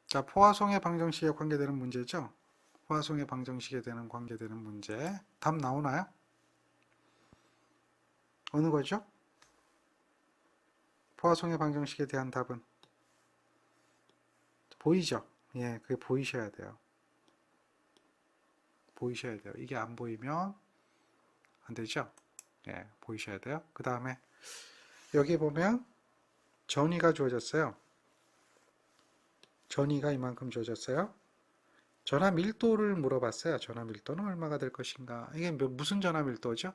자, 포화송의 방정식에 관계되는 문제죠. 포화송의 방정식에 대한 관계되는 문제. 답 나오나요? 어느 거죠? 포화송의 방정식에 대한 답은 보이죠? 예, 그게 보이셔야 돼요. 보이셔야 돼요. 이게 안 보이면 안 되죠? 예, 보이셔야 돼요. 그 다음에 여기 보면 전위가 주어졌어요. 전위가 이만큼 주어졌어요. 전화 밀도를 물어봤어요. 전화 밀도는 얼마가 될 것인가? 이게 무슨 전화 밀도죠?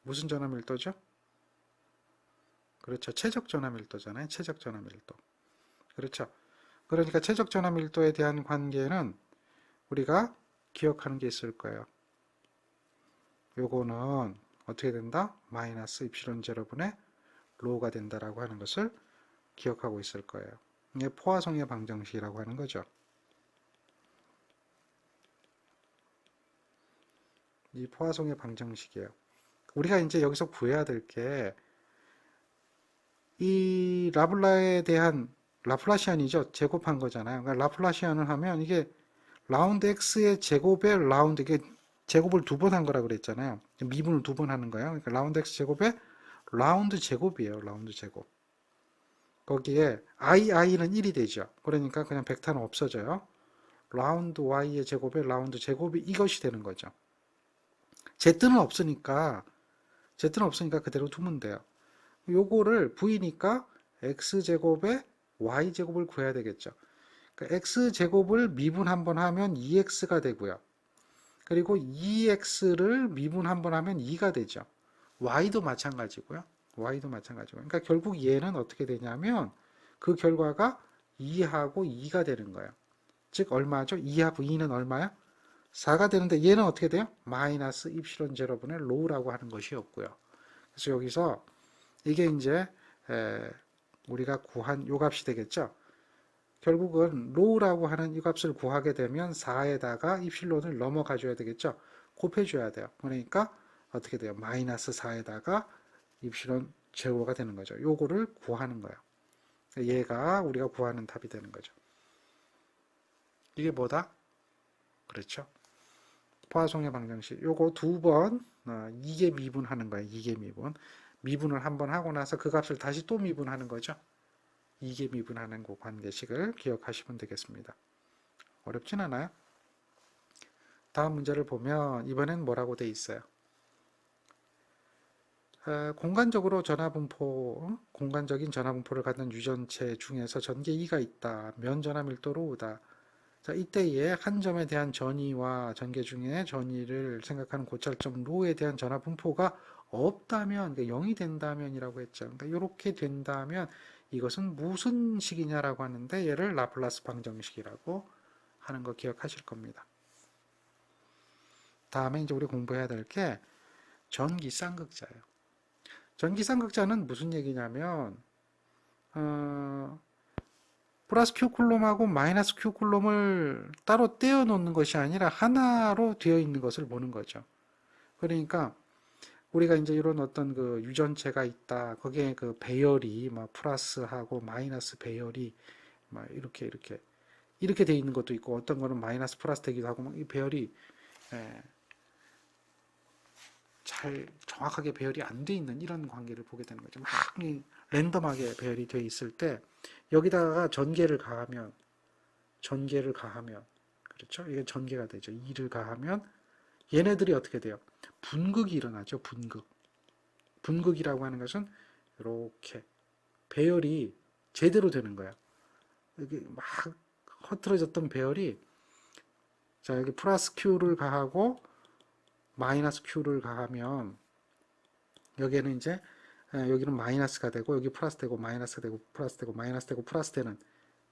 무슨 전화 밀도죠? 그렇죠. 최적 전화 밀도잖아요. 최적 전화 밀도. 그렇죠. 그러니까 최적 전화 밀도에 대한 관계는 우리가 기억하는 게 있을 거예요. 요거는 어떻게 된다? 마이너스 입실론 제로분의 로우가 된다라고 하는 것을 기억하고 있을 거예요. 이게 포화성의 방정식이라고 하는 거죠. 이 포화성의 방정식이에요. 우리가 이제 여기서 구해야 될 게 이 라블라에 대한 라플라시안이죠. 제곱한 거잖아요. 그러니까 라플라시안을 하면 이게 라운드 x의 제곱에 라운드 이게 제곱을 두 번 한 거라 그랬잖아요. 미분을 두 번 하는 거예요. 그러니까 라운드 x 제곱에 라운드 제곱이에요. 라운드 제곱. 거기에 i는 1이 되죠. 그러니까 그냥 벡터는 없어져요. 라운드 y의 제곱에 라운드 제곱이 이것이 되는 거죠. z는 없으니까 그대로 두면 돼요. 요거를 v니까 x제곱에 y제곱을 구해야 되겠죠. 그러니까 x제곱을 미분 한번 하면 2x가 되고요. 그리고 2x를 미분 한번 하면 2가 되죠. y도 마찬가지고요. y도 마찬가지고. 그러니까 결국 얘는 어떻게 되냐면 그 결과가 2하고 2가 되는 거예요. 즉 얼마죠? 2하고 2는 얼마야? 4가 되는데 얘는 어떻게 돼요? 마이너스 입실론 제로분의 로우라고 하는 것이었고요. 그래서 여기서 이게 이제 우리가 구한 요 값이 되겠죠. 결국은 로우라고 하는 이 값을 구하게 되면 4에다가 입실론을 넘어가 줘야 되겠죠. 곱해 줘야 돼요. 그러니까 어떻게 돼요? 마이너스 4에다가 입실론 제로가 되는 거죠. 요거를 구하는 거예요. 얘가 우리가 구하는 답이 되는 거죠. 이게 뭐다? 그렇죠. 포화송의 방정식. 요거 두 번, 이게 미분하는 거예요. 이게 미분. 미분을 한번 하고 나서 그 값을 다시 또 미분하는 거죠. 이게 미분하는 그 관계식을 기억하시면 되겠습니다. 어렵진 않아요. 다음 문제를 보면 이번엔 뭐라고 돼 있어요? 공간적으로 전하분포, 공간적인 전하분포를 갖는 유전체 중에서 전개 2가 있다. 면 전하 밀도로 오다. 자, 이때에 한 점에 대한 전위와 전개 중에 전위를 생각하는 고찰점 로에 대한 전하 분포가 없다면, 그러니까 0이 된다면이라고 했죠. 그러니까 이렇게 된다면 이것은 무슨 식이냐라고 하는데 얘를 라플라스 방정식이라고 하는 거 기억하실 겁니다. 다음에 이제 우리 공부해야 될 게 전기 쌍극자예요. 전기 쌍극자는 무슨 얘기냐면 플러스 q 쿨롬하고 마이너스 q 쿨롬을 따로 떼어 놓는 것이 아니라 하나로 되어 있는 것을 보는 거죠. 그러니까 우리가 이제 이런 어떤 그 유전체가 있다. 거기에 그 배열이 막 플러스하고 마이너스 배열이 막 이렇게 돼 있는 것도 있고 어떤 거는 마이너스 플러스 되기도 하고 막 이 배열이 예, 잘 정확하게 배열이 안 돼 있는 이런 관계를 보게 되는 거죠. 막 랜덤하게 배열이 돼 있을 때 여기다가 전개를 가하면 그렇죠? 이게 전개가 되죠. 2를 가하면 얘네들이 어떻게 돼요? 분극이 일어나죠. 분극이라고 하는 것은 이렇게 배열이 제대로 되는 거야. 여기 막 흐트러졌던 배열이 자 여기 플러스 Q를 가하고 마이너스 Q를 가하면 여기에는 이제 여기는 마이너스가 되고 여기 플러스 되고 마이너스 되고 플러스 되고 마이너스 되고 플러스 되는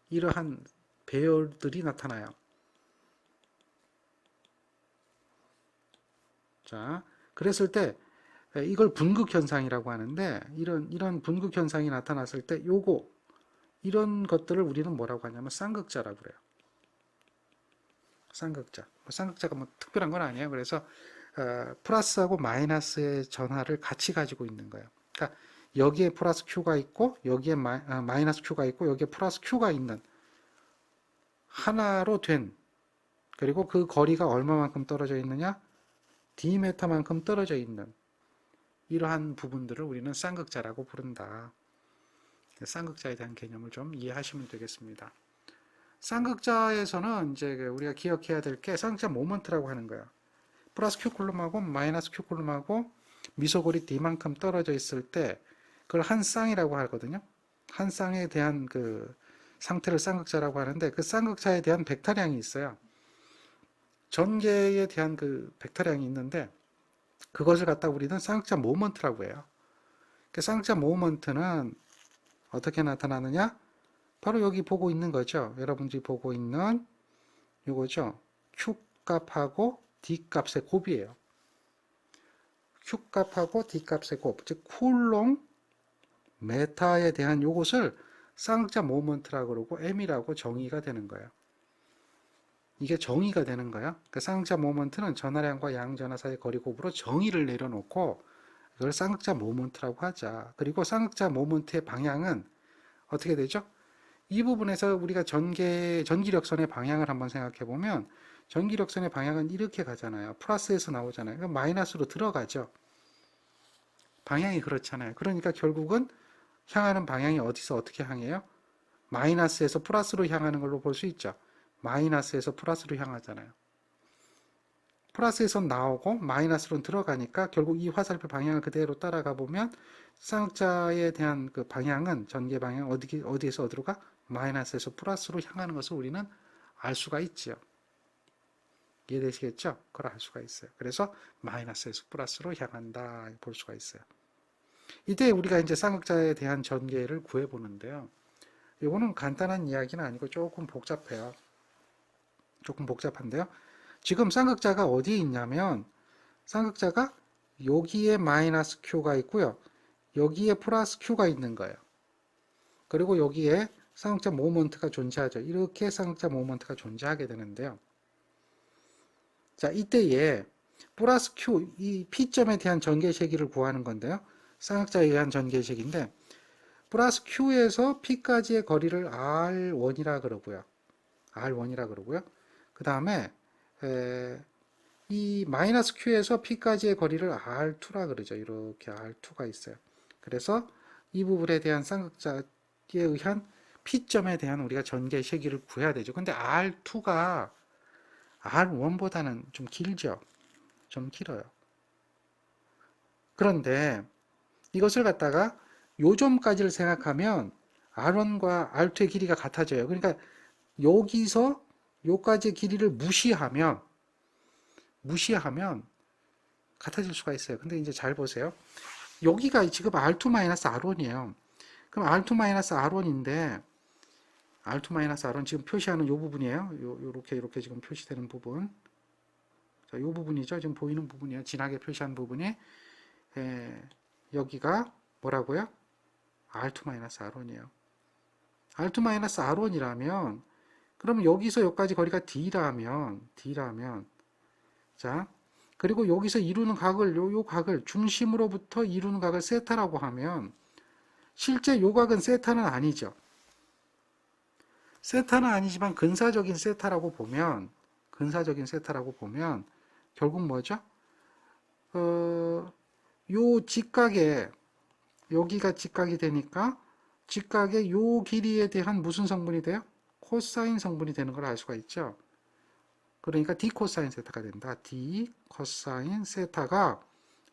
이러한 배열들이 나타나요. 자, 그랬을 때 이걸 분극 현상이라고 하는데 이런 분극 현상이 나타났을 때 요거 이런 것들을 우리는 뭐라고 하냐면 쌍극자라고 그래요. 쌍극자. 쌍극자가 뭐 특별한 건 아니에요. 그래서 플러스하고 마이너스의 전하를 같이 가지고 있는 거예요. 그러니까 여기에 플러스 Q가 있고 여기에 마이너스 Q가 있고 여기에 플러스 Q가 있는 하나로 된, 그리고 그 거리가 얼마만큼 떨어져 있느냐? D만큼 떨어져 있는 이러한 부분들을 우리는 쌍극자라고 부른다. 쌍극자에 대한 개념을 좀 이해하시면 되겠습니다. 쌍극자에서는 이제 우리가 기억해야 될 게 쌍극자 모먼트라고 하는 거야. 플러스 Q 쿨럼하고 마이너스 Q 쿨럼하고 미소골이 D만큼 떨어져 있을 때 그걸 한 쌍이라고 하거든요. 한 쌍에 대한 그 상태를 쌍극자라고 하는데 그 쌍극자에 대한 벡터량이 있어요. 전개에 대한 그 벡터량이 있는데 그것을 갖다 우리는 쌍극자 모먼트라고 해요. 그 쌍극자 모먼트는 어떻게 나타나느냐? 바로 여기 보고 있는 거죠. 여러분들이 보고 있는 요거죠. Q 값하고 D 값의 곱이에요. Q 값하고 D 값의 곱, 즉 쿨롱 메타에 대한 요것을 쌍극자 모먼트라고 그러고 M이라고 정의가 되는 거예요. 이게 정의가 되는 거야. 그 쌍극자 모먼트는 전하량과 양전하 사이 거리 곱으로 정의를 내려놓고 이걸 쌍극자 모먼트라고 하자. 그리고 쌍극자 모먼트의 방향은 어떻게 되죠? 이 부분에서 우리가 전기력선의 방향을 한번 생각해 보면 전기력선의 방향은 이렇게 가잖아요. 플러스에서 나오잖아요. 그러니까 마이너스로 들어가죠. 방향이 그렇잖아요. 그러니까 결국은 향하는 방향이 어디서 어떻게 향해요? 마이너스에서 플러스로 향하는 걸로 볼 수 있죠. 마이너스에서 플러스로 향하잖아요. 플러스에서 나오고 마이너스로 들어가니까 결국 이 화살표 방향을 그대로 따라가 보면 쌍극자에 대한 그 방향은 전개 방향 어디에서 어디로 가? 마이너스에서 플러스로 향하는 것을 우리는 알 수가 있죠. 이해되시겠죠? 그걸 알 수가 있어요. 그래서 마이너스에서 플러스로 향한다 볼 수가 있어요. 이때 우리가 이제 쌍극자에 대한 전개를 구해 보는데요. 이거는 간단한 이야기는 아니고 조금 복잡해요. 조금 복잡한데요. 지금 쌍극자가 어디에 있냐면 쌍극자가 여기에 마이너스 Q가 있고요. 여기에 플러스 Q가 있는 거예요. 그리고 여기에 쌍극자 모먼트가 존재하죠. 이렇게 쌍극자 모먼트가 존재하게 되는데요. 자, 이때에 플러스 Q, 이 P점에 대한 전개시기를 구하는 건데요. 쌍극자에 의한 전개식인데 플러스 Q에서 P까지의 거리를 R1이라 그러고요. R1이라 그러고요. 그 다음에 이 마이너스 Q에서 P까지의 거리를 R2라 그러죠. 이렇게 R2가 있어요. 그래서 이 부분에 대한 쌍극자에 의한 P점에 대한 우리가 전개 시기를 구해야 되죠. 근데 R2가 R1보다는 좀 길죠. 좀 길어요. 그런데 이것을 갖다가 요점까지를 생각하면 R1과 R2의 길이가 같아져요. 그러니까 여기서 요까지의 길이를 무시하면 같아질 수가 있어요. 근데 이제 잘 보세요. 여기가 지금 R2-R1이에요. 그럼 R2-R1인데 R2-R1 지금 표시하는 요 부분이에요. 요렇게 지금 표시되는 부분. 자, 요 부분이죠. 지금 보이는 부분이에요. 진하게 표시한 부분이 여기가 뭐라고요? R2-R1이에요. R2-R1이라면 그럼 여기서 여기까지 거리가 D라면 자, 그리고 여기서 이루는 각을 요 각을 중심으로부터 이루는 각을 세타라고 하면 실제 요 각은 세타는 아니죠. 세타는 아니지만 근사적인 세타라고 보면 결국 뭐죠? 요 직각에 여기가 직각이 되니까 직각의 요 길이에 대한 무슨 성분이 돼요? 코사인 성분이 되는 걸 알 수가 있죠. 그러니까 D 코사인 세타가 된다. D 코사인 세타가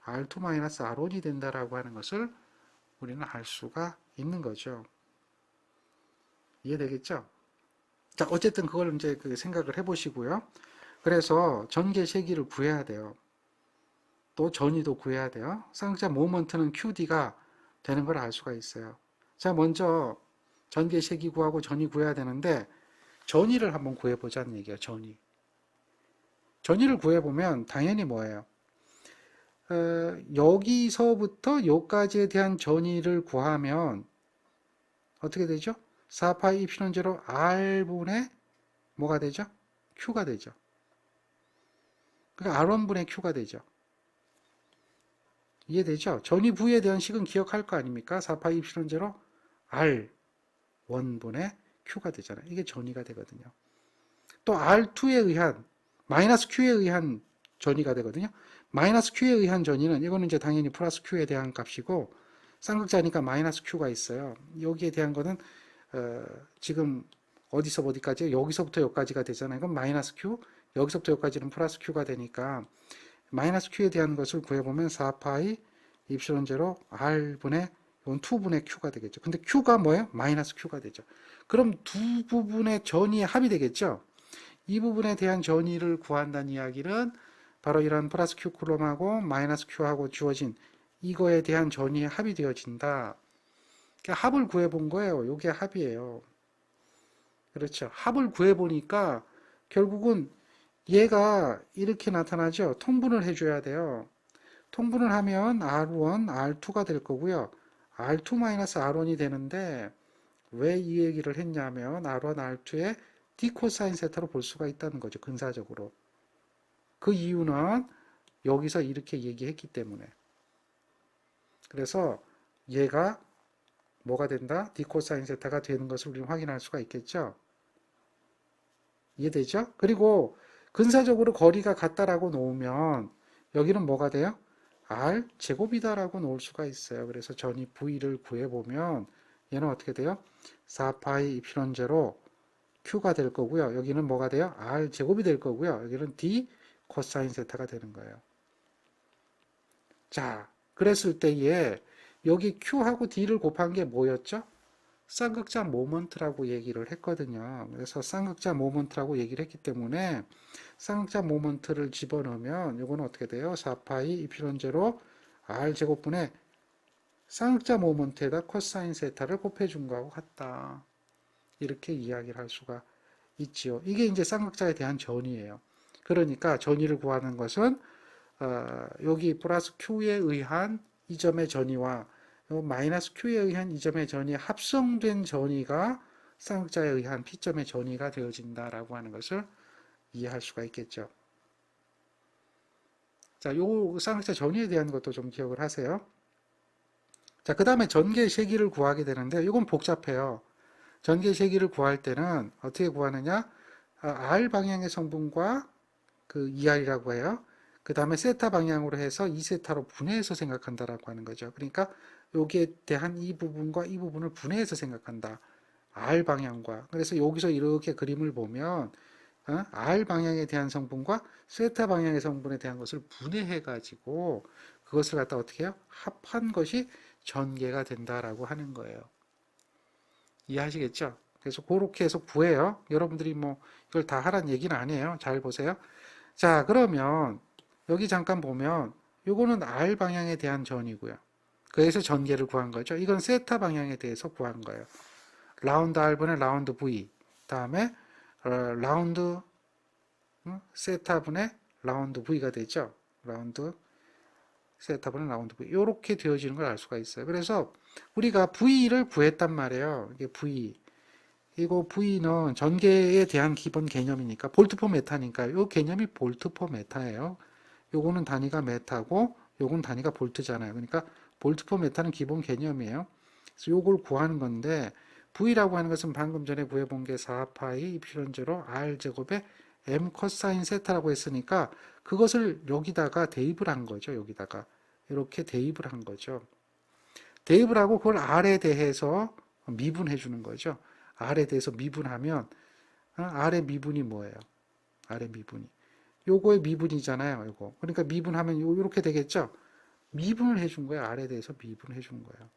R2-R1이 된다라고 하는 것을 우리는 알 수가 있는 거죠. 이해되겠죠? 자, 어쨌든 그걸 이제 그 생각을 해보시고요. 그래서 전개 시기를 구해야 돼요. 또 전위도 구해야 돼요. 쌍극자 모먼트는 QD가 되는 걸 알 수가 있어요. 자, 먼저 전개 시기 구하고 전위 구해야 되는데 전위를 한번 구해보자는 얘기예요. 전위를 구해보면 당연히 뭐예요? 여기서부터 여기까지에 대한 전위를 구하면 어떻게 되죠? 4파이 Epsilon 0 R분의 뭐가 되죠? Q가 되죠. 그러니까 R1분의 Q가 되죠. 이해되죠? 전위 V에 대한 식은 기억할 거 아닙니까? 4파이 입실론 제로 R 원분의 Q가 되잖아요. 이게 전위가 되거든요. 또 R2에 의한 마이너스 Q에 의한 전위가 되거든요. 마이너스 Q에 의한 전위는 이거는 이제 당연히 플러스 Q에 대한 값이고 쌍극자니까 마이너스 Q가 있어요. 여기에 대한 거는 지금 어디서 어디까지 여기서부터 여기까지가 되잖아요. 그럼 마이너스 Q 여기서부터 여기까지는 플러스 Q가 되니까 마이너스 Q에 대한 것을 구해보면 4파이 입실론 제로 R분의 이건 2분의 Q가 되겠죠. 근데 Q가 뭐예요? 마이너스 Q가 되죠. 그럼 두 부분의 전위의 합이 되겠죠. 이 부분에 대한 전위를 구한다는 이야기는 바로 이런 플러스 Q 쿨럼하고 마이너스 Q하고 주어진 이거에 대한 전위의 합이 되어진다. 그러니까 합을 구해본 거예요. 이게 합이에요. 그렇죠. 합을 구해보니까 결국은 얘가 이렇게 나타나죠. 통분을 해줘야 돼요. 통분을 하면 R1, R2가 될 거고요. R2-R1이 되는데 왜 이 얘기를 했냐면 R1, R2의 D 코사인 세타로 볼 수가 있다는 거죠. 근사적으로. 그 이유는 여기서 이렇게 얘기했기 때문에. 그래서 얘가 뭐가 된다? D 코사인 세타가 되는 것을 우리는 확인할 수가 있겠죠. 이해되죠? 그리고 근사적으로 거리가 같다라고 놓으면 여기는 뭐가 돼요? R 제곱이다라고 놓을 수가 있어요. 그래서 전위 V를 구해보면 얘는 어떻게 돼요? 4파이 이필론 제로 Q가 될 거고요. 여기는 뭐가 돼요? R 제곱이 될 거고요. 여기는 D 코사인 세타가 되는 거예요. 자, 그랬을 때에 여기 Q하고 D를 곱한 게 뭐였죠? 쌍극자 모먼트라고 얘기를 했거든요. 그래서 쌍극자 모먼트라고 얘기를 했기 때문에 쌍극자 모먼트를 집어넣으면 이거는 어떻게 돼요? 4파이 이필론 제로 R 제곱분의 쌍극자 모먼트에다 코사인 세타를 곱해준 거하고 같다. 이렇게 이야기를 할 수가 있지요. 이게 이제 쌍극자에 대한 전위예요. 그러니까 전위를 구하는 것은 여기 플러스 Q에 의한 이 점의 전위와 마이너스 Q에 의한 이 점의 전위 합성된 전위가 쌍극자에 의한 P점의 전위가 되어진다라고 하는 것을 이해할 수가 있겠죠. 자, 요 쌍극자 전위에 대한 것도 좀 기억을 하세요. 자, 그 다음에 전개 세기를 구하게 되는데 이건 복잡해요. 전개 세기를 구할 때는 어떻게 구하느냐? R 방향의 성분과 그 ER이라고 해요. 그 다음에 세타 방향으로 해서 2세타로 분해해서 생각한다라고 하는 거죠. 그러니까 여기에 대한 이 부분과 이 부분을 분해해서 생각한다. R 방향과. 그래서 여기서 이렇게 그림을 보면 R 방향에 대한 성분과 세타 방향의 성분에 대한 것을 분해해 가지고 그것을 갖다 어떻게 해요? 합한 것이 전개가 된다라고 하는 거예요. 이해하시겠죠? 그래서 그렇게 해서 구해요. 여러분들이 뭐 이걸 다 하란 얘기는 아니에요. 잘 보세요. 자, 그러면 여기 잠깐 보면 요거는 R 방향에 대한 전이고요. 그래서 전개를 구한 거죠. 이건 세타 방향에 대해서 구한 거예요. 라운드 R분의 라운드 V 다음에 라운드 세타분의 라운드 V가 되죠. 라운드 세타분의 라운드 V 이렇게 되어지는 걸 알 수가 있어요. 그래서 우리가 V를 구했단 말이에요. 이게 V 이거 V는 전개에 대한 기본 개념이니까 볼트 퍼 메타니까 이 개념이 볼트 퍼 메타예요. 요거는 단위가 메타고 요건 단위가 볼트잖아요. 그러니까 볼트 퍼 메타는 기본 개념이에요. 그래서 요걸 구하는 건데 V라고 하는 것은 방금 전에 구해본 게 4파이 이필론 제로 R 제곱에 M 코사인 세타라고 했으니까 그것을 여기다가 대입을 한 거죠. 여기다가 이렇게 대입을 한 거죠. 대입을 하고 그걸 R에 대해서 미분해 주는 거죠. R에 대해서 미분하면 R의 미분이 뭐예요? R의 미분이 요거의 미분이잖아요. 요거. 그러니까 미분하면 이렇게 되겠죠. 미분을 해준 거예요. R에 대해서 미분을 해준 거예요.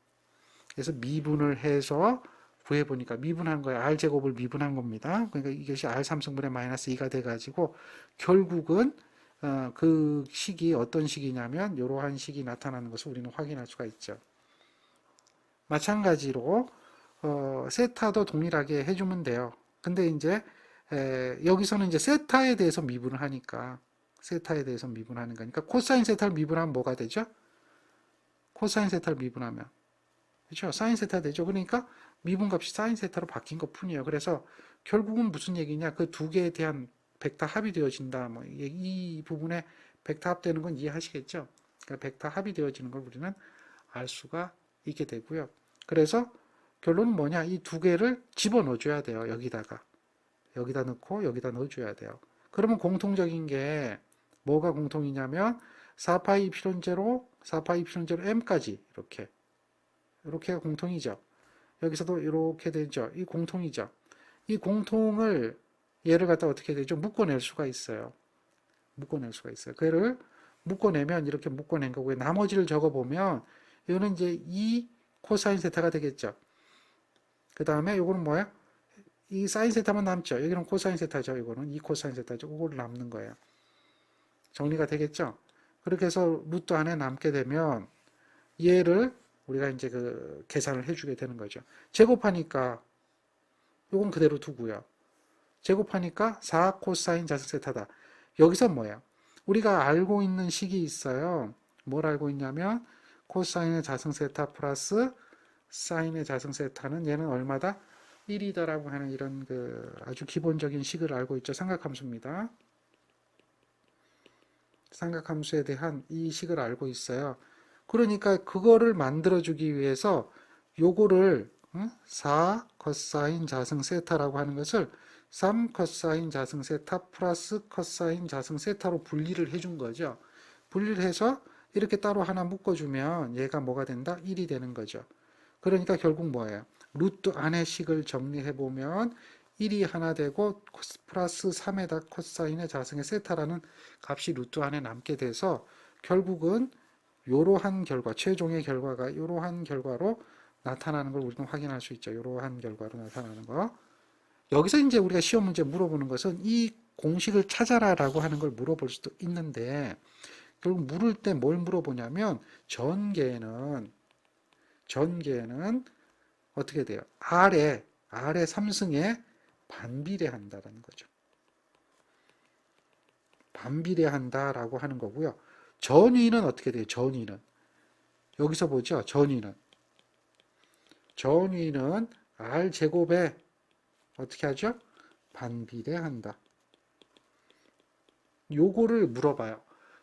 그래서 미분을 해서 구해보니까 미분한 거예요. R제곱을 미분한 겁니다. 그러니까 이것이 R3승분의 마이너스 2가 돼가지고 결국은 그 식이 어떤 식이냐면 이러한 식이 나타나는 것을 우리는 확인할 수가 있죠. 마찬가지로 세타도 동일하게 해주면 돼요. 근데 이제 여기서는 이제 세타에 대해서 미분을 하니까 세타에 대해서 미분하는 거니까 코사인 세타를 미분하면 뭐가 되죠? 코사인 세타를 미분하면 그렇죠? 사인 세타 되죠. 그러니까 미분값이 사인 세타로 바뀐 것 뿐이에요. 그래서 결국은 무슨 얘기냐? 그 두 개에 대한 벡터 합이 되어진다. 뭐 이 부분에 벡터 합되는 건 이해하시겠죠? 그러니까 벡터 합이 되어지는 걸 우리는 알 수가 있게 되고요. 그래서 결론은 뭐냐? 이 두 개를 집어넣어 줘야 돼요. 여기다 넣고 여기다 넣어줘야 돼요. 그러면 공통적인 게 뭐가 공통이냐면 4파이 이프실론 제로, 4파이 이프실론 제로 m까지 이렇게가 공통이죠. 여기서도 이렇게 되죠. 이 공통이죠. 이 공통을 얘를 갖다 어떻게 되죠? 묶어낼 수가 있어요. 묶어낼 수가 있어요. 그를 묶어내면 이렇게 묶어낸 거고요. 나머지를 적어보면 이거는 이제 2 코사인 세타가 되겠죠. 그 다음에 이거는 뭐야? 이 사인 세타만 남죠. 여기는 코사인 세타죠. 이거는 2 코사인 세타죠. 그걸 남는 거예요. 정리가 되겠죠? 그렇게 해서 루트 안에 남게 되면 얘를 우리가 이제 그 계산을 해주게 되는 거죠. 제곱하니까 이건 그대로 두고요. 제곱하니까 4 코사인 자승 세타다. 여기서 뭐예요? 우리가 알고 있는 식이 있어요. 뭘 알고 있냐면 코사인의 자승 세타 플러스 사인의 자승 세타는 얘는 얼마다? 1이다라고 하는 이런 그 아주 기본적인 식을 알고 있죠. 삼각함수입니다. 삼각함수에 대한 이 식을 알고 있어요. 그러니까 그거를 만들어주기 위해서 요거를 4 코사인 자승 세타라고 하는 것을 3 코사인 자승 세타 플러스 코사인 자승 세타로 분리를 해준 거죠. 분리를 해서 이렇게 따로 하나 묶어주면 얘가 뭐가 된다? 1이 되는 거죠. 그러니까 결국 뭐예요? 루트 안의 식을 정리해보면 1이 하나 되고 플러스 3에다 코사인의 자승의 세타라는 값이 루트 안에 남게 돼서 결국은 이러한 결과, 최종의 결과가 이러한 결과로 나타나는 걸 우리는 확인할 수 있죠. 이러한 결과로 나타나는 거. 여기서 이제 우리가 시험 문제 물어보는 것은 이 공식을 찾아라라고 하는 걸 물어볼 수도 있는데 결국 물을 때 뭘 물어보냐면 전개는 어떻게 돼요? R의 3승에 반비례한다라는 거죠. 반비례한다라고 하는 거고요. 전위는 어떻게 돼요? 전위는 여기서 보죠. 전위는 R 제곱에 어떻게 하죠? 반비례한다. 요거를 물어봐요.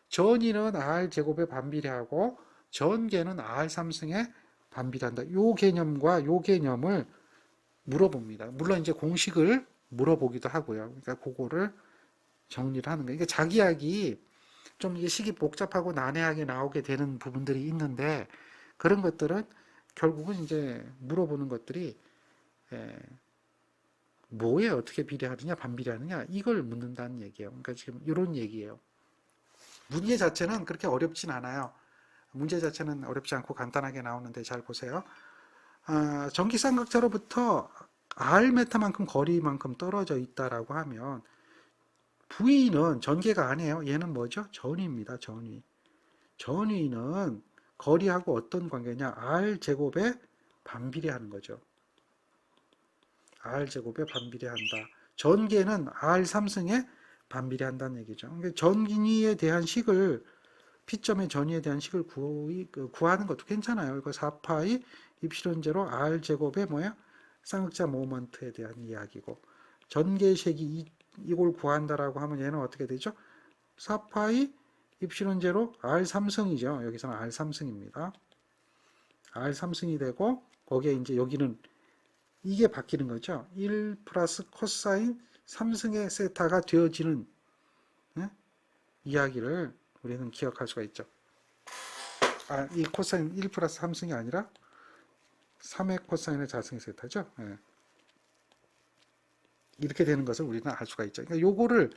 전위는 R 제곱에 반비례하고 전개는 R 3승에 반비례한다. 요 개념과 요 개념을 물어봅니다. 물론 이제 공식을 물어보기도 하고요. 그러니까 그거를 정리를 하는 거예요. 그러니까 자기약이 좀 이게 식이 복잡하고 난해하게 나오게 되는 부분들이 있는데 그런 것들은 결국은 이제 물어보는 것들이 뭐에 어떻게 비례하느냐 반비례하느냐 이걸 묻는다는 얘기예요. 그러니까 지금 이런 얘기예요. 문제 자체는 그렇게 어렵진 않아요. 문제 자체는 어렵지 않고 간단하게 나오는데 잘 보세요. 전기쌍극자로부터 R메타만큼 거리만큼 떨어져 있다라고 하면 V는 전개가 아니에요. 얘는 뭐죠? 전위입니다. 전위. 전위는 거리하고 어떤 관계냐? R제곱에 반비례하는 거죠. R제곱에 반비례한다. 전개는 R3승에 반비례한다는 얘기죠. 그러니까 전위에 대한 식을 P점의 전위에 대한 식을 구하는 것도 괜찮아요. 이거 4파이 입실론 제로 R제곱에 뭐야? 쌍극자 모먼트에 대한 이야기고 전개식이 이걸 구한다라고 하면 얘는 어떻게 되죠? 4파이 입실론 제로 R3승이죠. 여기서는 R3승입니다. R3승이 되고 거기에 이제 여기는 이게 바뀌는 거죠. 1 플러스 코사인 3승의 세타가 되어지는 이야기를 우리는 기억할 수가 있죠. 이 코사인 1 플러스 3승이 아니라 3의 코사인의 자승의 세타죠. 이렇게 되는 것을 우리는 알 수가 있죠. 그러니까 요거를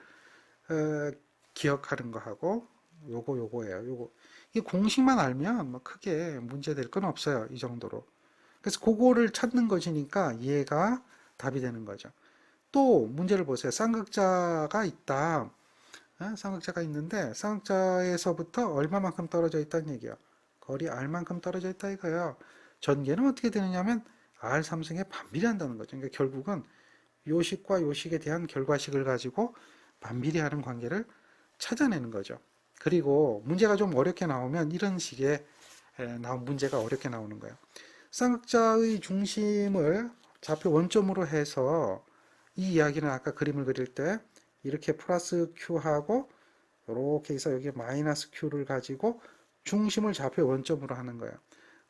기억하는 거하고 요거예요. 요거 이 공식만 알면 뭐 크게 문제될 건 없어요. 이 정도로. 그래서 그거를 찾는 것이니까 얘가 답이 되는 거죠. 또 문제를 보세요. 쌍극자가 있다. 쌍극자가 있는데 쌍극자에서부터 얼마만큼 떨어져 있다는 얘기예요. 거리 R만큼 떨어져 있다 이거예요. 전개는 어떻게 되느냐면 R3승에 반비례한다는 거죠. 그러니까 결국은 요식과 요식에 대한 결과식을 가지고 반비례하는 관계를 찾아내는 거죠. 그리고 문제가 좀 어렵게 나오면 이런 식의 나온 문제가 어렵게 나오는 거예요. 쌍극자의 중심을 좌표 원점으로 해서 이 이야기는 아까 그림을 그릴 때 이렇게 플러스 Q하고 이렇게 해서 여기 마이너스 Q를 가지고 중심을 좌표 원점으로 하는 거예요.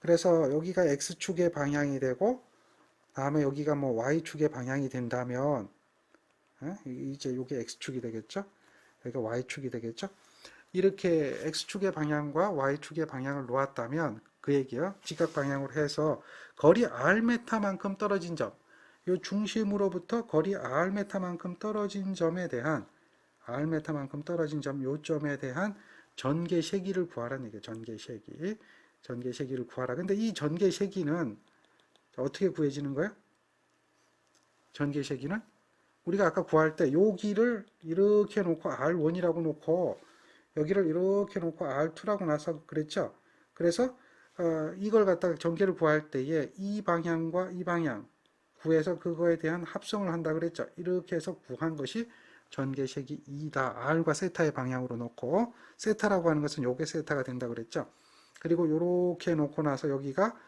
그래서 여기가 x축의 방향이 되고 다음에 여기가 뭐 y축의 방향이 된다면 이제 이게 x축이 되겠죠. 여기가 y축이 되겠죠. 이렇게 x축의 방향과 y축의 방향을 놓았다면 그 얘기요. 직각 방향으로 해서 거리 rm만큼 떨어진 점, 이 중심으로부터 거리 rm만큼 떨어진 점에 대한 rm만큼 떨어진 점, 요점에 대한 전개 세기를 구하라는 얘기예요. 전개 세기를 구하라. 근데 이 전개 세기는 어떻게 구해지는 거예요? 전개 세기는 우리가 아까 구할 때 여기를 이렇게 놓고 R1이라고 놓고 여기를 이렇게 놓고 R2라고 놔서 그랬죠. 그래서 이걸 갖다가 전개를 구할 때에 이 방향과 이 방향 구해서 그거에 대한 합성을 한다 그랬죠. 이렇게 해서 구한 것이 전개색이 2다. R과 세타의 방향으로 놓고 세타라고 하는 것은 요게 세타가 된다 그랬죠. 그리고 요렇게 놓고 나서 여기가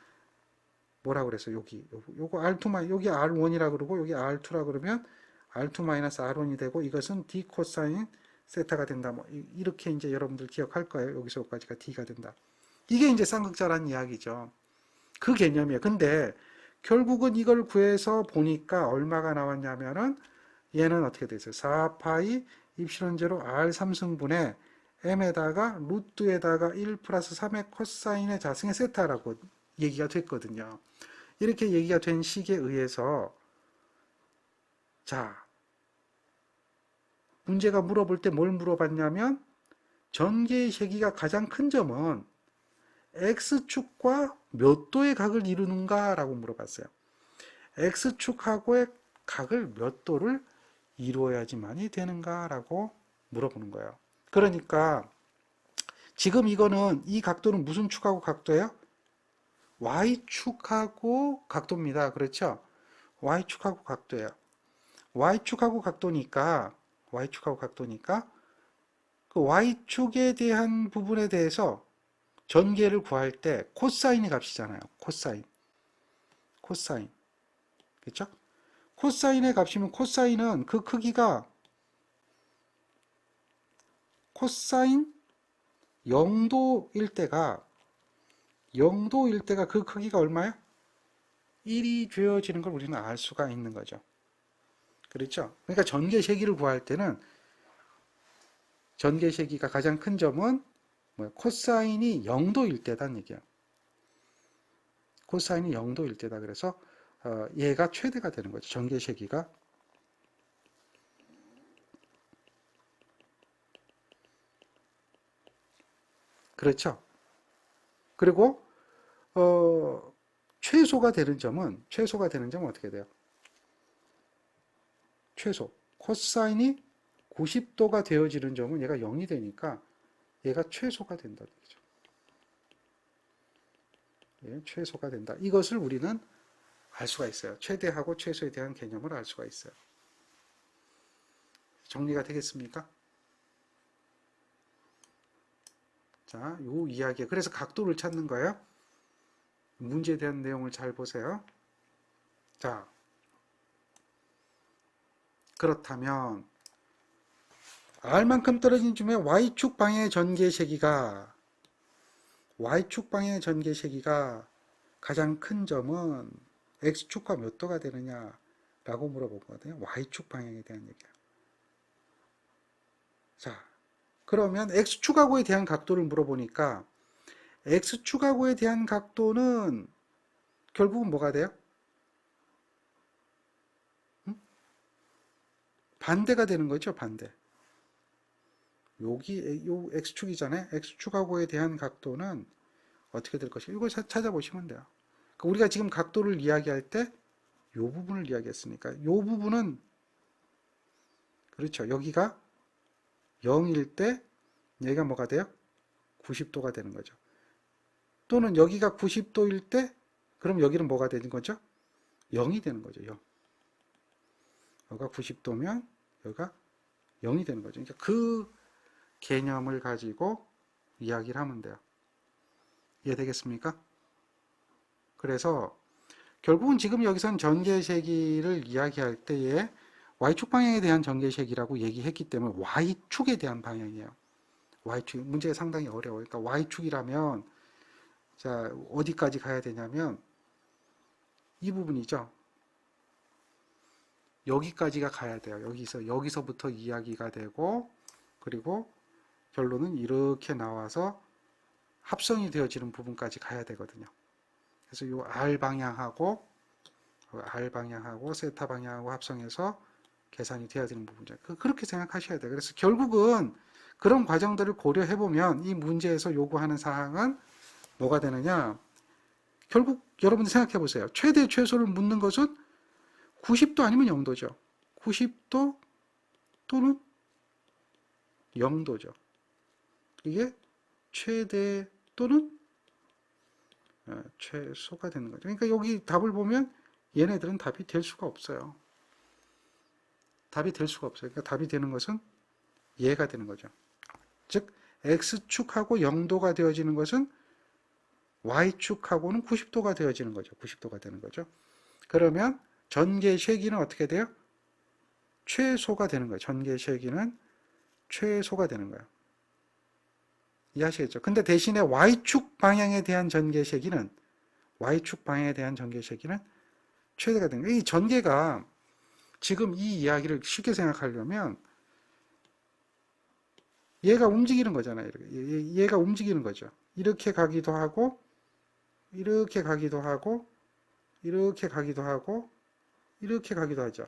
뭐라 그랬어요? 요거 R2 여기 R1이라 그러고 여기 R2라 그러면 R2-R1이 되고 이것은 D 코사인 세타가 된다. 뭐 이렇게 이제 여러분들 기억할 거예요. 여기서 여기까지가 D가 된다. 이게 이제 쌍극자란 이야기죠. 그 개념이에요. 근데 결국은 이걸 구해서 보니까 얼마가 나왔냐면은 얘는 어떻게 되어요? 4파이 입실은 제로 R 3승분의 M에다가 루트에다가 1 플러스 3의 코사인의 자승의 세타라고 얘기가 됐거든요. 이렇게 얘기가 된 식에 의해서 자, 문제가 물어볼 때 뭘 물어봤냐면 전개의 세기가 가장 큰 점은 X축과 몇 도의 각을 이루는가 라고 물어봤어요. X축하고의 각을 몇 도를 이루어야지만이 되는가 라고 물어보는 거예요. 그러니까 지금 이거는 이 각도는 무슨 축하고 각도예요? Y축하고 각도입니다. 그렇죠? Y축하고 각도예요. Y축하고 각도니까 그 Y축에 대한 부분에 대해서 전개를 구할 때 코사인의 값이잖아요. 코사인. 그렇죠? 코사인의 값이면 코사인은 그 크기가 코사인 0도일 때가 그 크기가 얼마예요? 1이 되어지는 걸 우리는 알 수가 있는 거죠. 그렇죠? 그러니까 전개 세기를 구할 때는 전개 세기가 가장 큰 점은 코사인이 0도일 때다는 얘기야. 코사인이 0도일 때다. 그래서 얘가 최대가 되는 거죠. 전개 세기가. 그렇죠. 그리고 최소가 되는 점은 어떻게 돼요? 최소. 코사인이 90도가 되어지는 점은 얘가 0이 되니까 얘가 최소가 된다는 얘기죠. 예, 최소가 된다. 이것을 우리는 알 수가 있어요. 최대하고 최소에 대한 개념을 알 수가 있어요. 정리가 되겠습니까? 자, 요 이야기. 그래서 각도를 찾는 거예요. 문제에 대한 내용을 잘 보세요. 자, 그렇다면 R만큼 떨어진 점에 Y축 방향의 전개 세기가 가장 큰 점은 X축과 몇 도가 되느냐 라고 물어보거든요. Y축 방향에 대한 얘기야. 자, 그러면 X축하고에 대한 각도를 물어보니까 X축하고에 대한 각도는 결국은 뭐가 돼요? 반대가 되는 거죠, 반대. 여기 요 X축이잖아요. X축하고에 대한 각도는 어떻게 될 것인가? 이걸 찾아보시면 돼요. 그러니까 우리가 지금 각도를 이야기할 때 이 부분을 이야기했으니까 이 부분은 그렇죠. 여기가 0일 때 얘가 뭐가 돼요? 90도가 되는 거죠. 또는 여기가 90도일 때 그럼 여기는 뭐가 되는 거죠? 0이 되는 거죠. 0. 여기가 90도면 여기가 0이 되는 거죠. 그러니까 그 개념을 가지고 이야기를 하면 돼요. 이해되겠습니까? 그래서 결국은 지금 여기서는 전개세기를 이야기할 때에 Y축 방향에 대한 전개세기라고 얘기했기 때문에 Y축에 대한 방향이에요. y축 문제가 상당히 어려워요. 그러니까 y축이라면 자 어디까지 가야 되냐면 이 부분이죠. 여기까지가 가야 돼요. 여기서부터 이야기가 되고 그리고 결론은 이렇게 나와서 합성이 되어지는 부분까지 가야 되거든요. 그래서 요 R 방향하고 세타 방향하고 합성해서 계산이 돼야 되는 부분이죠. 그렇게 생각하셔야 돼요. 그래서 결국은 그런 과정들을 고려해 보면 이 문제에서 요구하는 사항은 뭐가 되느냐? 결국 여러분들 생각해 보세요. 최대 최소를 묻는 것은 90도 아니면 0도죠. 90도 또는 0도죠. 이게 최대 또는 최소가 되는 거죠. 그러니까 여기 답을 보면 얘네들은 답이 될 수가 없어요. 답이 될 수가 없어요. 그러니까 답이 되는 것은 얘가 되는 거죠. 즉 x축하고 0도가 되어지는 것은 y축하고는 90도가 되어지는 거죠. 90도가 되는 거죠. 그러면 전개시기는 어떻게 돼요? 최소가 되는 거예요. 전개시기는 최소가 되는 거예요. 이해하시겠죠? 근데 대신에 y축 방향에 대한 전개시기는 최대가 되는 거예요. 이 전개가 지금 이 이야기를 쉽게 생각하려면 얘가 움직이는 거잖아요. 얘가 움직이는 거죠. 이렇게 가기도 하고 이렇게 가기도 하고 이렇게 가기도 하고 이렇게 가기도 하죠.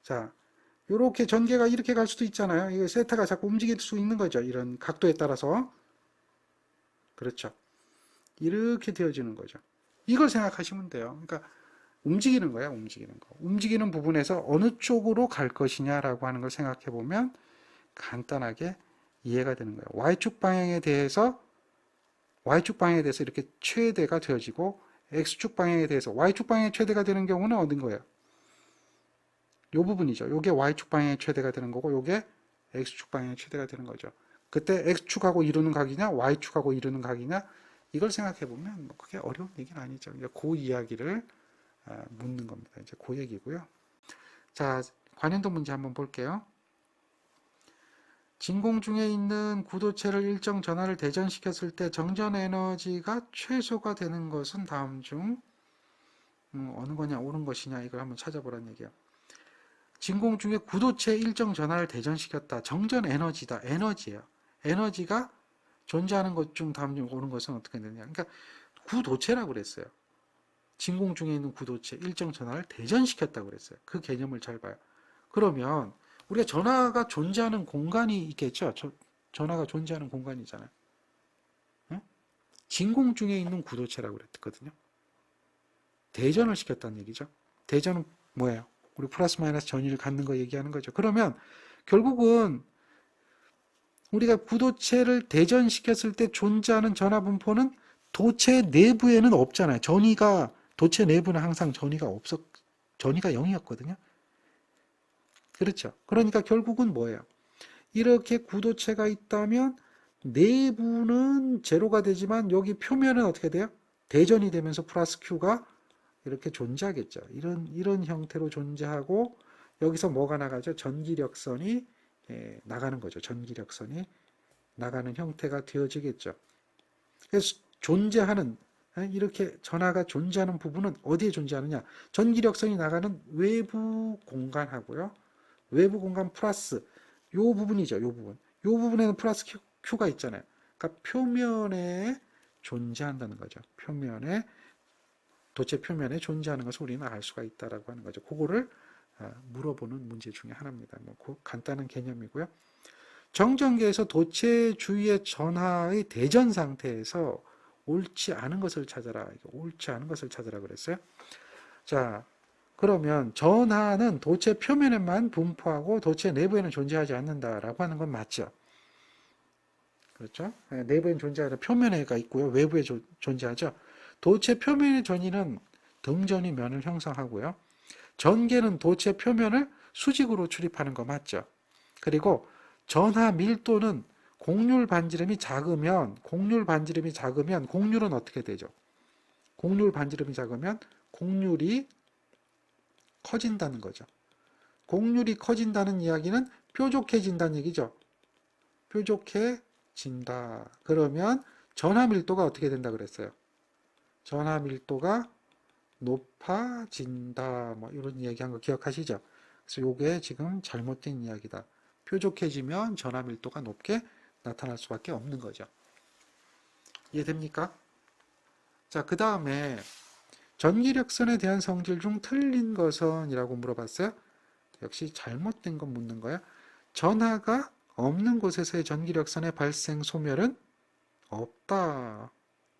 자, 이렇게 전개가 이렇게 갈 수도 있잖아요. 이거 세타가 자꾸 움직일 수 있는 거죠. 이런 각도에 따라서. 그렇죠. 이렇게 되어지는 거죠. 이걸 생각하시면 돼요. 그러니까 움직이는 거야, 움직이는 거. 움직이는 부분에서 어느 쪽으로 갈 것이냐라고 하는 걸 생각해 보면 간단하게 이해가 되는 거예요. Y축 방향에 대해서 이렇게 최대가 되어지고 X축 방향에 대해서 Y축 방향의 최대가 되는 경우는 어떤 거예요? 요 부분이죠. 요게 Y축 방향의 최대가 되는 거고 요게 X축 방향의 최대가 되는 거죠. 그때 X축하고 이루는 각이냐 Y축하고 이루는 각이냐 이걸 생각해 보면 뭐 그게 어려운 얘기는 아니죠. 그 이야기를 묻는 겁니다. 이제 그 얘기고요. 자, 관련도 문제 한번 볼게요. 진공 중에 있는 구도체를 일정 전하를 대전시켰을 때 정전 에너지가 최소가 되는 것은 다음 중 어느 거냐 옳은 것이냐 이걸 한번 찾아보라는 얘기예요. 진공 중에 구도체 일정 전하를 대전시켰다. 정전 에너지다. 에너지예요. 에너지가 존재하는 것 중 다음 중 옳은 것은 어떻게 되느냐. 그러니까 구도체라고 그랬어요. 진공 중에 있는 구도체 일정 전하를 대전시켰다고 그랬어요. 그 개념을 잘 봐요. 그러면 우리가 전하가 존재하는 공간이 있겠죠. 전하가 존재하는 공간이잖아요. 응? 진공 중에 있는 구도체라고 그랬거든요. 대전을 시켰다는 얘기죠. 대전은 뭐예요? 우리 플러스 마이너스 전위를 갖는 거 얘기하는 거죠. 그러면 결국은 우리가 구도체를 대전시켰을 때 존재하는 전하 분포는 도체 내부에는 없잖아요. 도체 내부는 항상 전위가 0이었거든요. 그렇죠. 그러니까 결국은 뭐예요? 이렇게 구도체가 있다면 내부는 제로가 되지만 여기 표면은 어떻게 돼요? 대전이 되면서 플러스 Q가 이렇게 존재하겠죠. 이런 형태로 존재하고 여기서 뭐가 나가죠? 전기력선이 나가는 거죠. 전기력선이 나가는 형태가 되어지겠죠. 그래서 존재하는 이렇게 전하가 존재하는 부분은 어디에 존재하느냐? 전기력선이 나가는 외부 공간하고요. 외부 공간 플러스 요 부분이죠. 요 부분. 요 부분에는 플러스 Q가 있잖아요. 그러니까 표면에 존재한다는 거죠. 도체 표면에 존재하는 것을 우리는 알 수가 있다라고 하는 거죠. 그거를 물어보는 문제 중에 하나입니다. 그 간단한 개념이고요. 정전기에서 도체 주위의 전하의 대전 상태에서 옳지 않은 것을 찾아라. 옳지 않은 것을 찾아라 그랬어요. 자, 그러면 전하는 도체 표면에만 분포하고 도체 내부에는 존재하지 않는다라고 하는 건 맞죠? 그렇죠? 내부에는 존재하는 표면에가 있고요. 외부에 존재하죠. 도체 표면의 전위는 등전이 면을 형성하고요. 전개는 도체 표면을 수직으로 출입하는 거 맞죠? 그리고 전하 밀도는 곡률 반지름이 작으면 곡률은 어떻게 되죠? 곡률 반지름이 작으면 곡률이 커진다는 거죠. 곡률이 커진다는 이야기는 뾰족해진다는 얘기죠. 뾰족해진다. 높아진다. 그러면 전하 밀도가 어떻게 된다 그랬어요? 전하 밀도가 높아진다. 뭐 이런 이야기한 거 기억하시죠? 그래서 이게 지금 잘못된 이야기다. 뾰족해지면 전하 밀도가 높게 나타날 수밖에 없는 거죠. 이해됩니까? 자, 그 다음에 전기력선에 대한 성질 중 틀린 것은? 이라고 물어봤어요. 역시 잘못된 건 묻는 거야. 전하가 없는 곳에서의 전기력선의 발생 소멸은 없다.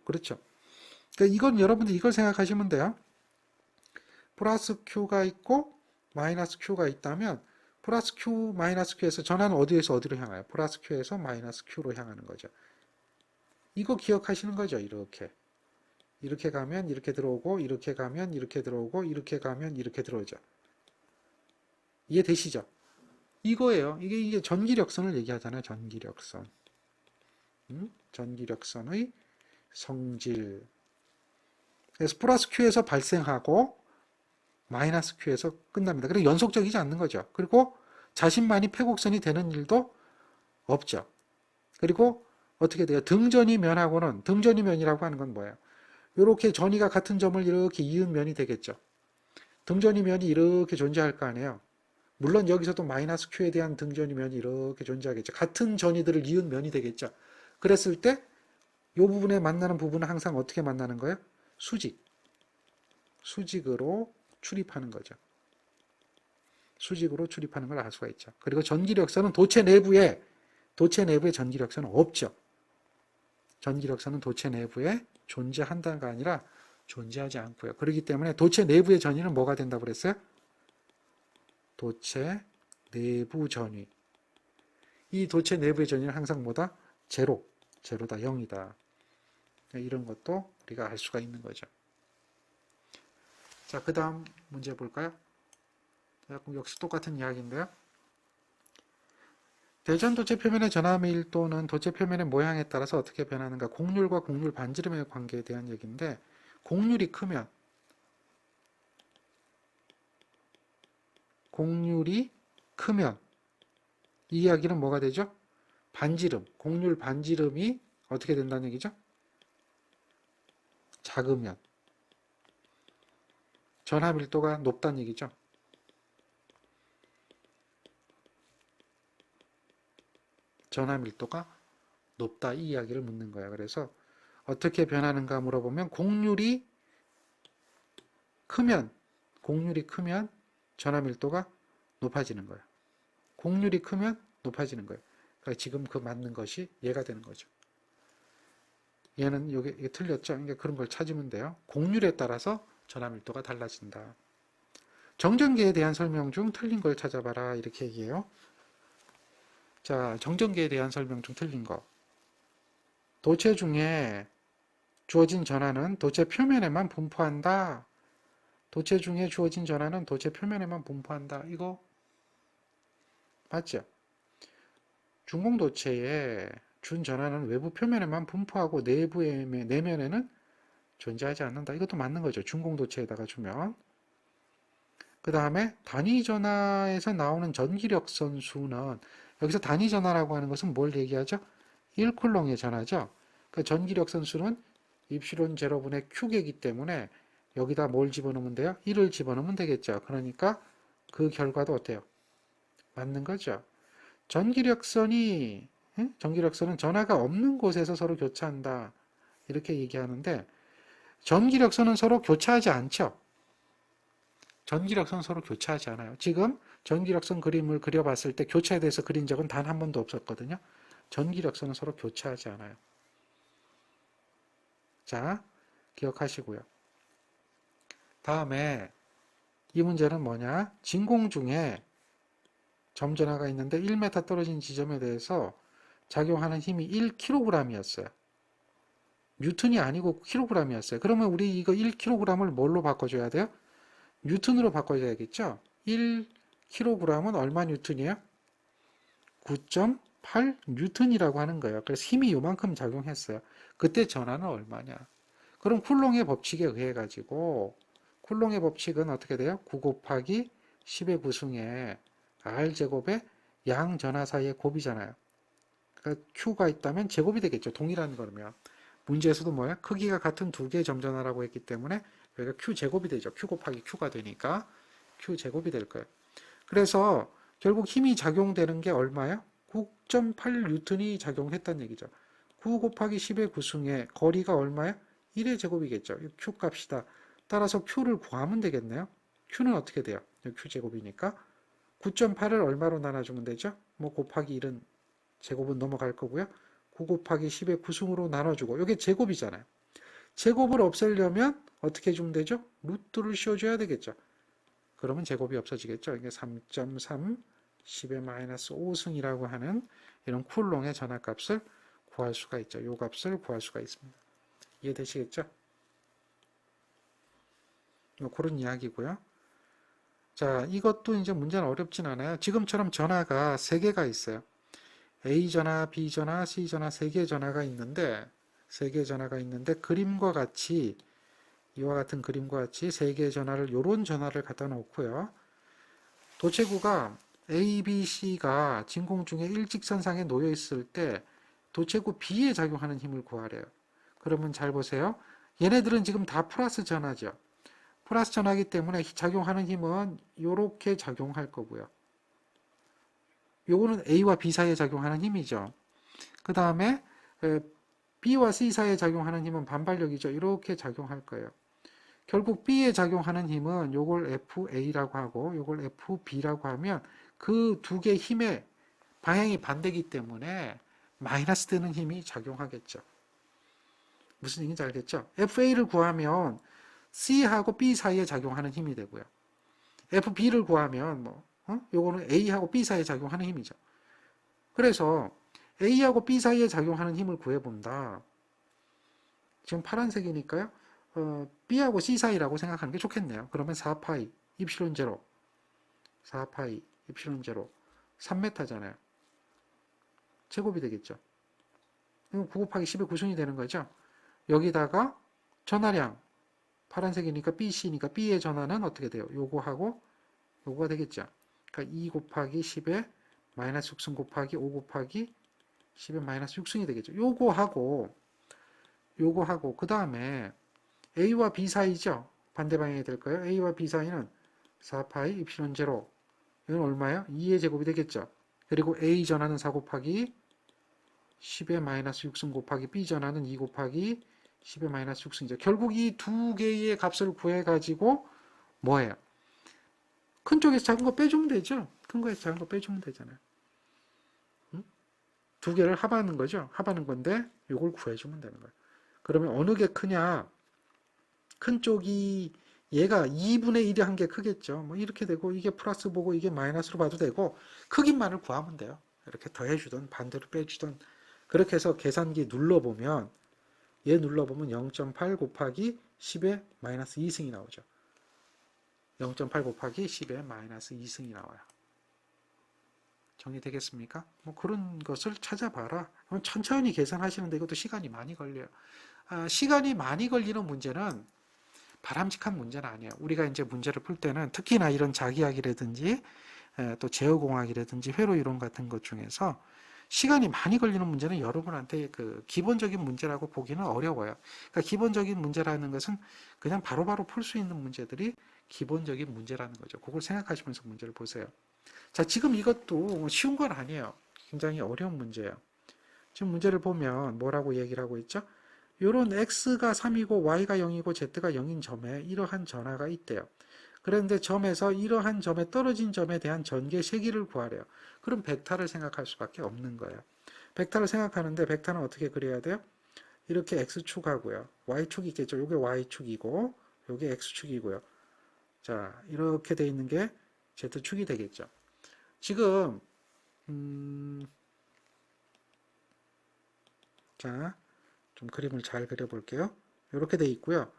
그렇죠. 그러니까 이건 여러분들 이걸 생각하시면 돼요. 플러스 Q가 있고 마이너스 Q가 있다면 플러스 Q, 마이너스 Q에서 전하는 어디에서 어디로 향해요? 플러스 Q에서 마이너스 Q로 향하는 거죠. 이거 기억하시는 거죠. 이렇게. 이렇게 가면 이렇게 들어오고 이렇게 가면 이렇게 들어오고 이렇게 가면 이렇게 들어오죠. 이해되시죠? 이거예요. 이게 전기력선을 얘기하잖아요. 전기력선. 전기력선의 성질. 그래서 플러스 Q에서 발생하고 마이너스 Q에서 끝납니다. 그리고 연속적이지 않는 거죠. 그리고 자신만이 패곡선이 되는 일도 없죠. 그리고 어떻게 돼요? 등전이 면하고는, 등전이 면이라고 하는 건 뭐예요? 이렇게 전이가 같은 점을 이렇게 이은 면이 되겠죠. 등전이 면이 이렇게 존재할 거 아니에요. 물론 여기서도 마이너스 Q에 대한 등전이 면이 이렇게 존재하겠죠. 같은 전이들을 이은 면이 되겠죠. 그랬을 때 이 부분에 만나는 부분은 항상 어떻게 만나는 거예요? 수직. 수직으로 출입하는 거죠. 수직으로 출입하는 걸 알 수가 있죠. 그리고 전기력선은 도체 내부에 전기력선은 없죠. 전기력선은 도체 내부에 존재한다가 아니라 존재하지 않고요. 그렇기 때문에 도체 내부의 전위는 뭐가 된다고 그랬어요? 도체 내부 전위. 이 도체 내부의 전위는 항상 뭐다? 제로다, 0이다. 이런 것도 우리가 알 수가 있는 거죠. 자, 그 다음 문제 볼까요? 역시 똑같은 이야기인데요. 대전 도체 표면의 전하 밀도는 도체 표면의 모양에 따라서 어떻게 변하는가? 곡률과 곡률 반지름의 관계에 대한 얘기인데, 곡률이 크면 이 이야기는 뭐가 되죠? 반지름, 곡률 반지름이 어떻게 된다는 얘기죠? 작으면 전하 밀도가 높다는 얘기죠. 전하 밀도가 높다, 이 이야기를 묻는 거야. 그래서 어떻게 변하는가 물어보면 곡률이 크면 전하 밀도가 높아지는 거예요. 곡률이 크면 높아지는 거예요. 그러니까 지금 그 맞는 것이 얘가 되는 거죠. 얘는 이게 틀렸죠. 그러니까 그런 걸 찾으면 돼요. 곡률에 따라서 전하 밀도가 달라진다. 정전기에 대한 설명 중 틀린 걸 찾아봐라, 이렇게 얘기해요. 자, 정전기에 대한 설명 중 틀린 거. 도체 중에 주어진 전하는 도체 표면에만 분포한다. 도체 중에 주어진 전하는 도체 표면에만 분포한다. 이거 맞죠? 중공도체에 준 전하는 외부 표면에만 분포하고 내면에는 존재하지 않는다. 이것도 맞는 거죠. 중공도체에다가 주면. 그 다음에 단위전하에서 나오는 전기력선 수는, 여기서 단위전하라고 하는 것은 뭘 얘기하죠? 1쿨롱의 전하죠. 그 전기력선 수는 입실론 제로분의 Q개이기 때문에 여기다 뭘 집어넣으면 돼요? 1을 집어넣으면 되겠죠. 그러니까 그 결과도 어때요? 맞는 거죠. 전기력선은 전하가 없는 곳에서 서로 교차한다. 이렇게 얘기하는데, 전기력선은 서로 교차하지 않죠. 전기력선 서로 교차하지 않아요. 지금 전기력선 그림을 그려봤을 때 교차에 대해서 그린 적은 단 한 번도 없었거든요. 전기력선은 서로 교차하지 않아요. 자, 기억하시고요. 다음에 이 문제는 뭐냐? 진공 중에 점전하가 있는데 1m 떨어진 지점에 대해서 작용하는 힘이 1kg이었어요. 뉴턴이 아니고 kg이었어요. 그러면 우리 이거 1kg을 뭘로 바꿔줘야 돼요? 뉴턴으로 바꿔줘야겠죠? 1kg은 얼마 뉴턴이에요? 9.8 뉴턴이라고 하는 거예요. 그래서 힘이 요만큼 작용했어요. 그때 전하는 얼마냐? 그럼 쿨롱의 법칙에 의해 가지고, 쿨롱의 법칙은 어떻게 돼요? 9 곱하기 10의 구승에 R제곱의 양 전하 사이의 곱이잖아요. 그러니까 Q가 있다면 제곱이 되겠죠. 동일한 거면. 문제에서도 뭐야? 크기가 같은 두 개의 점전화라고 했기 때문에 여기가 Q 제곱이 되죠. Q 곱하기 Q가 되니까 Q 제곱이 될 거예요. 그래서 결국 힘이 작용되는 게 얼마야? 9.8 뉴턴이 작용했다는 얘기죠. 9 곱하기 10의 구승에 거리가 얼마야? 1의 제곱이겠죠. Q 값이다. 따라서 Q를 구하면 되겠네요. Q는 어떻게 돼요? Q 제곱이니까 9.8을 얼마로 나눠주면 되죠? 뭐 곱하기 1은 제곱은 넘어갈 거고요. 9 곱하기 10의 구승으로 나눠주고 이게 제곱이잖아요. 제곱을 없애려면 어떻게 해주면 되죠? 루트를 씌워줘야 되겠죠. 그러면 제곱이 없어지겠죠. 이게 3.3 10의 마이너스 5승이라고 하는 이런 쿨롱의 전압값을 구할 수가 있죠. 이 값을 구할 수가 있습니다. 이해되시겠죠? 그런 이야기고요. 자, 이것도 이제 문제는 어렵진 않아요. 지금처럼 전화가 3개가 있어요. A 전화, B 전화, C 전화 3개의 전화가 있는데 3개의 전화가 있는데 그림과 같이 이와 같은 그림과 같이 3개의 전화를 이런 전화를 갖다 놓고요. 도체구가 A, B, C가 진공 중에 일직선상에 놓여 있을 때 도체구 B에 작용하는 힘을 구하래요. 그러면 잘 보세요. 얘네들은 지금 다 플러스 전하죠. 플러스 전하기 때문에 작용하는 힘은 이렇게 작용할 거고요. 요거는 A와 B 사이에 작용하는 힘이죠. 그 다음에 B와 C 사이에 작용하는 힘은 반발력이죠. 이렇게 작용할 거예요. 결국 B에 작용하는 힘은 요걸 FA라고 하고 요걸 FB라고 하면 그 두 개의 힘의 방향이 반대이기 때문에 마이너스 되는 힘이 작용하겠죠. 무슨 얘기인지 알겠죠? FA를 구하면 C하고 B 사이에 작용하는 힘이 되고요. FB를 구하면 요거는 A하고 B 사이에 작용하는 힘이죠. 그래서 A하고 B 사이에 작용하는 힘을 구해본다. 지금 파란색이니까요. B하고 C 사이라고 생각하는 게 좋겠네요. 그러면 4파이 입실론 제로 4파이 입실론 제로 3m잖아요. 제곱이 되겠죠. 이건 9 곱하기 10의 구순이 되는 거죠. 여기다가 전하량 파란색이니까 BC니까 B의 전하는 어떻게 돼요? 요거하고 요거가 되겠죠. 그러니까 2 곱하기 10의 마이너스 6승 곱하기 5 곱하기 10의 마이너스 6승이 되겠죠. 요거하고 그 다음에 A와 B 사이죠. 반대 방향이 될까요? A와 B 사이는 4파이 입실론 제로. 이건 얼마예요? 2의 제곱이 되겠죠. 그리고 A 전하는 4 곱하기 10의 마이너스 6승 곱하기 B 전하는 2 곱하기 10의 마이너스 6승이죠. 결국 이 두 개의 값을 구해가지고 뭐예요? 큰 쪽에서 작은 거 빼주면 되죠. 큰 거에서 작은 거 빼주면 되잖아요. 두 개를 합하는 거죠. 합하는 건데 이걸 구해주면 되는 거예요. 그러면 어느 게 크냐? 큰 쪽이 얘가 2분의 1이 한 게 크겠죠. 뭐 이렇게 되고 이게 플러스 보고 이게 마이너스로 봐도 되고 크기만을 구하면 돼요. 이렇게 더해주든 반대로 빼주든 그렇게 해서 계산기 눌러보면 얘 눌러보면 0.8 곱하기 10의 마이너스 2승이 나오죠. 0.8 곱하기 10의 마이너스 2승이 나와요. 정리되겠습니까? 뭐 그런 것을 찾아봐라. 천천히 계산하시는데 이것도 시간이 많이 걸려요. 시간이 많이 걸리는 문제는 바람직한 문제는 아니에요. 우리가 이제 문제를 풀 때는 특히나 이런 자기학이라든지 또 제어공학이라든지 회로 이론 같은 것 중에서 시간이 많이 걸리는 문제는 여러분한테 그 기본적인 문제라고 보기는 어려워요. 그러니까 기본적인 문제라는 것은 그냥 바로바로 풀 수 있는 문제들이 기본적인 문제라는 거죠. 그걸 생각하시면서 문제를 보세요. 자, 지금 이것도 쉬운 건 아니에요. 굉장히 어려운 문제예요. 지금 문제를 보면 뭐라고 얘기를 하고 있죠? 요런 x가 3이고 y가 0이고 z가 0인 점에 이러한 전하가 있대요. 그런데 점에서 이러한 점에 떨어진 점에 대한 전개 세기를 구하래요. 그럼 벡터를 생각할 수밖에 없는 거예요. 벡터를 생각하는데 벡터는 어떻게 그려야 돼요? 이렇게 x축하고요. y축이 있겠죠. 요게 y축이고 요게 x축이고요. 자, 이렇게 돼 있는 게 z축이 되겠죠. 지금 자, 좀 그림을 잘 그려볼게요. 이렇게 돼 있고요.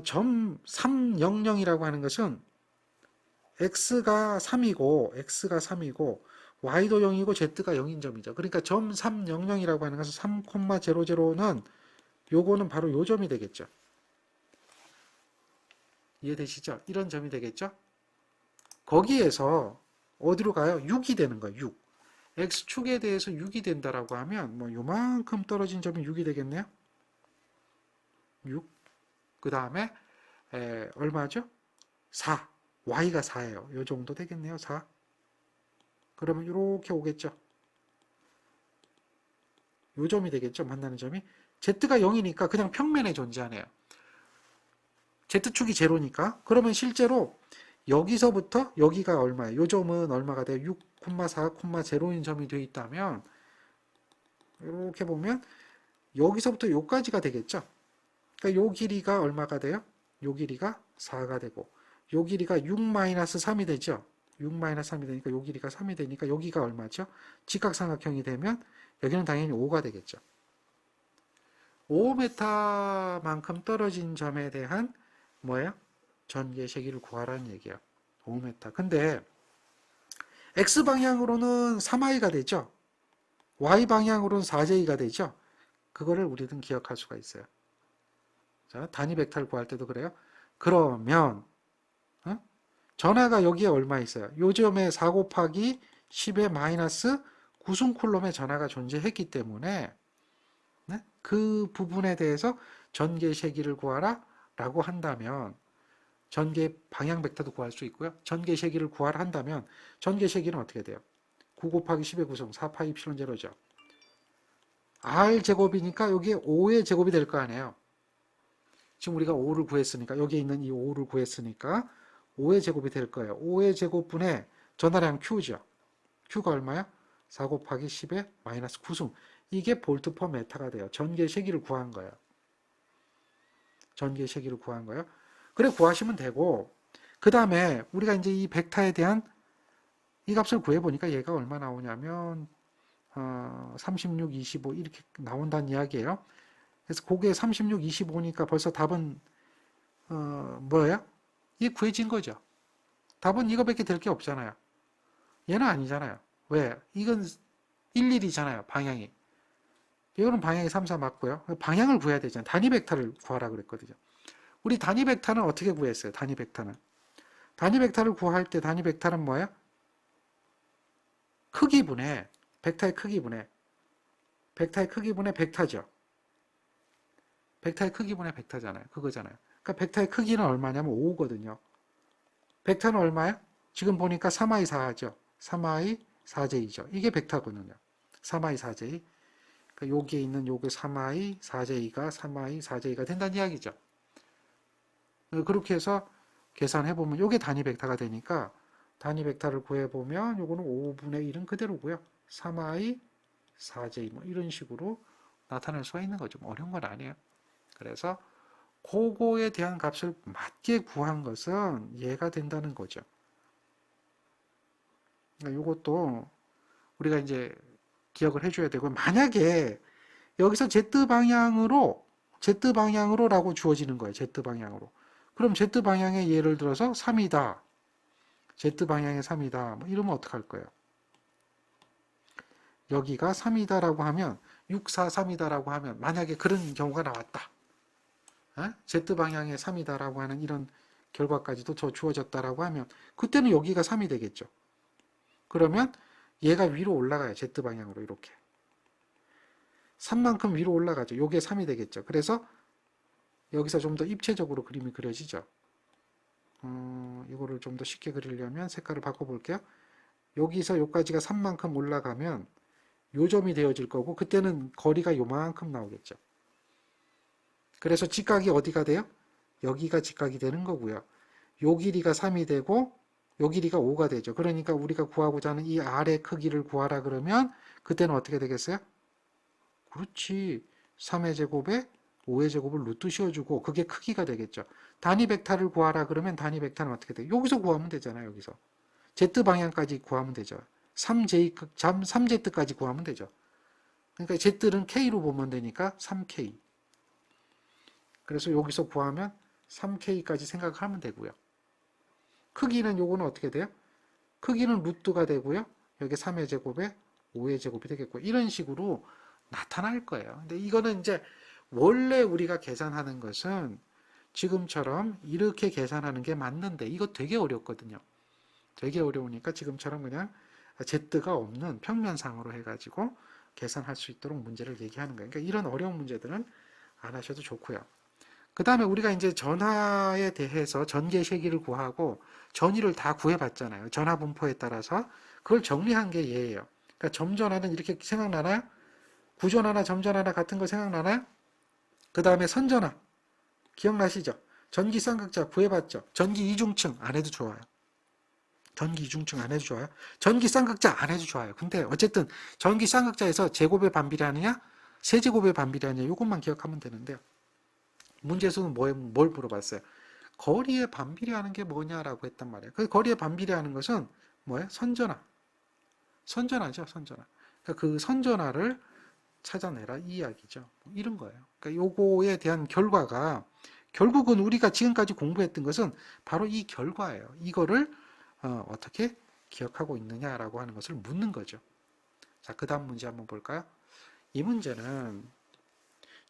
점 300이라고 하는 것은 x가 3이고 y도 0이고 z가 0인 점이죠. 그러니까 점 300이라고 하는 것은 3,00는 요거는 바로 요 점이 되겠죠. 이해되시죠? 이런 점이 되겠죠? 거기에서 어디로 가요? 6이 되는 거예요. 6. x축에 대해서 6이 된다라고 하면 뭐 요만큼 떨어진 점이 6이 되겠네요. 6. 그 다음에 얼마죠? 4. y가 4예요. 요 정도 되겠네요. 4. 그러면 이렇게 오겠죠. 요 점이 되겠죠. 만나는 점이. z가 0이니까 그냥 평면에 존재하네요. z축이 제로니까. 그러면 실제로 여기서부터 여기가 얼마예요? 요 점은 얼마가 돼요? 6,4,0인 점이 되어 있다면 이렇게 보면 여기서부터 요까지가 되겠죠. 그러니까 요 길이가 얼마가 돼요? 요 길이가 4가 되고 요 길이가 6-3이 되죠. 6-3이 되니까 요 길이가 3이 되니까 여기가 얼마죠? 직각삼각형이 되면 여기는 당연히 5가 되겠죠. 5m만큼 떨어진 점에 대한 뭐예요? 전개 세기를 구하라는 얘기예요. 5m. 근데 x방향으로는 3i가 되죠. y방향으로는 4j가 되죠. 그거를 우리는 기억할 수가 있어요. 자, 단위 벡터를 구할 때도 그래요. 그러면 전하가 여기에 얼마 있어요? 요 점에 4 곱하기 10의 마이너스 9승쿨럼의 전하가 존재했기 때문에 그 부분에 대해서 전개 세기를 구하라 라고 한다면 전개 방향 벡터도 구할 수 있고요. 전개 세기를 구하라 한다면 전개 세기는 어떻게 돼요? 9 곱하기 10의 구성 4파이 입실론 제로죠. r제곱이니까 여기에 5의 제곱이 될 거 아니에요. 지금 우리가 5를 구했으니까 여기에 있는 이 5를 구했으니까 5의 제곱이 될 거예요. 5의 제곱분의 전하량 Q죠. Q가 얼마야? 4 곱하기 10의 마이너스 9승. 이게 볼트 퍼 메타가 돼요. 전개 세기를 구한 거예요. 전개 세기를 구한 거예요. 그래 구하시면 되고 그 다음에 우리가 이제 이 벡터에 대한 이 값을 구해보니까 얘가 얼마 나오냐면 36, 25 이렇게 나온다는 이야기예요. 그래서 그게 36, 25니까 벌써 답은 뭐예요? 이게 구해진 거죠. 답은 이거밖에 될 게 없잖아요. 얘는 아니잖아요. 왜? 이건 1, 1이잖아요. 방향이. 이거는 방향이 3, 4 맞고요. 방향을 구해야 되잖아요. 단위 벡터를 구하라 그랬거든요. 우리 단위 벡터는 어떻게 구했어요? 단위 벡터는. 단위 벡터를 구할 때 단위 벡터는 뭐예요? 크기분의 벡터의 크기분의 벡터의 크기분의 벡터죠. 벡터의 크기분의 벡터잖아요. 그거잖아요. 그러니까 벡터의 크기는 얼마냐면 5거든요. 벡터는 얼마야? 지금 보니까 3i 4죠. 3i 4j죠. 이게 벡터거든요. 3i 4j. 그러니까 여기에 있는 요게 3i 4j가 3i 4j가 된다는 이야기죠. 그렇게 해서 계산해보면 요게 단위 벡터가 되니까 단위 벡터를 구해보면 요거는 5분의 1은 그대로고요. 3i 4j 뭐 이런 식으로 나타낼 수가 있는 거죠. 뭐 어려운 건 아니에요. 그래서 그거에 대한 값을 맞게 구한 것은 얘가 된다는 거죠. 그러니까 이것도 우리가 이제 기억을 해줘야 되고 만약에 여기서 Z방향으로라고 주어지는 거예요. Z방향으로. 그럼 Z방향에 예를 들어서 3이다. Z방향에 3이다. 뭐 이러면 어떡할 거예요? 여기가 3이다라고 하면 6, 4, 3이다라고 하면 만약에 그런 경우가 나왔다. Z방향에 3이다라고 하는 이런 결과까지도 더 주어졌다라고 하면 그때는 여기가 3이 되겠죠. 그러면 얘가 위로 올라가요. Z방향으로 이렇게. 3만큼 위로 올라가죠. 요게 3이 되겠죠. 그래서 여기서 좀 더 입체적으로 그림이 그려지죠. 이거를 좀 더 쉽게 그리려면 색깔을 바꿔볼게요. 여기서 여기까지가 3만큼 올라가면 요 점이 되어질 거고 그때는 거리가 요만큼 나오겠죠. 그래서 직각이 어디가 돼요? 여기가 직각이 되는 거고요. 요 길이가 3이 되고 요 길이가 5가 되죠. 그러니까 우리가 구하고자 하는 이 R의 크기를 구하라 그러면 그때는 어떻게 되겠어요? 그렇지. 3의 제곱에 5의 제곱을 루트 씌워주고 그게 크기가 되겠죠. 단위 벡터를 구하라 그러면 단위 벡터는 어떻게 돼요? 여기서 구하면 되잖아요. 여기서. Z방향까지 구하면 되죠. 3Z까지 구하면 되죠. 그러니까 Z는 K로 보면 되니까 3K. 그래서 여기서 구하면 3K까지 생각하면 되고요. 크기는 요거는 어떻게 돼요? 크기는 루트가 되고요. 여기 3의 제곱에 5의 제곱이 되겠고 이런 식으로 나타날 거예요. 근데 이거는 이제 원래 우리가 계산하는 것은 지금처럼 이렇게 계산하는 게 맞는데 이거 되게 어렵거든요. 되게 어려우니까 지금처럼 그냥 Z가 없는 평면상으로 해가지고 계산할 수 있도록 문제를 얘기하는 거예요. 그러니까 이런 어려운 문제들은 안 하셔도 좋고요. 그 다음에 우리가 이제 전하에 대해서 전개 세기를 구하고 전위를 다 구해봤잖아요. 전하 분포에 따라서 그걸 정리한 게 얘예요. 그러니까 점전하는 이렇게 생각나나요? 구전하나 점전하나 같은 거 생각나나요? 그 다음에 선전하 기억나시죠? 전기 쌍극자 구해봤죠? 전기 이중층 안 해도 좋아요. 전기 이중층 안 해도 좋아요. 전기 쌍극자 안 해도 좋아요. 근데 어쨌든 전기 쌍극자에서 제곱의 반비례하느냐 세제곱의 반비례하느냐 이것만 기억하면 되는데요. 문제에서는 뭘 물어봤어요? 거리에 반비례하는 게 뭐냐라고 했단 말이에요. 그 거리에 반비례하는 것은 뭐예요? 선전하. 선전하죠, 선전하. 그러니까 그 선전하를 찾아내라 이 이야기죠. 뭐 이런 거예요. 그러니까 요거에 대한 결과가 결국은 우리가 지금까지 공부했던 것은 바로 이 결과예요. 이거를 어떻게 기억하고 있느냐라고 하는 것을 묻는 거죠. 자, 그 다음 문제 한번 볼까요? 이 문제는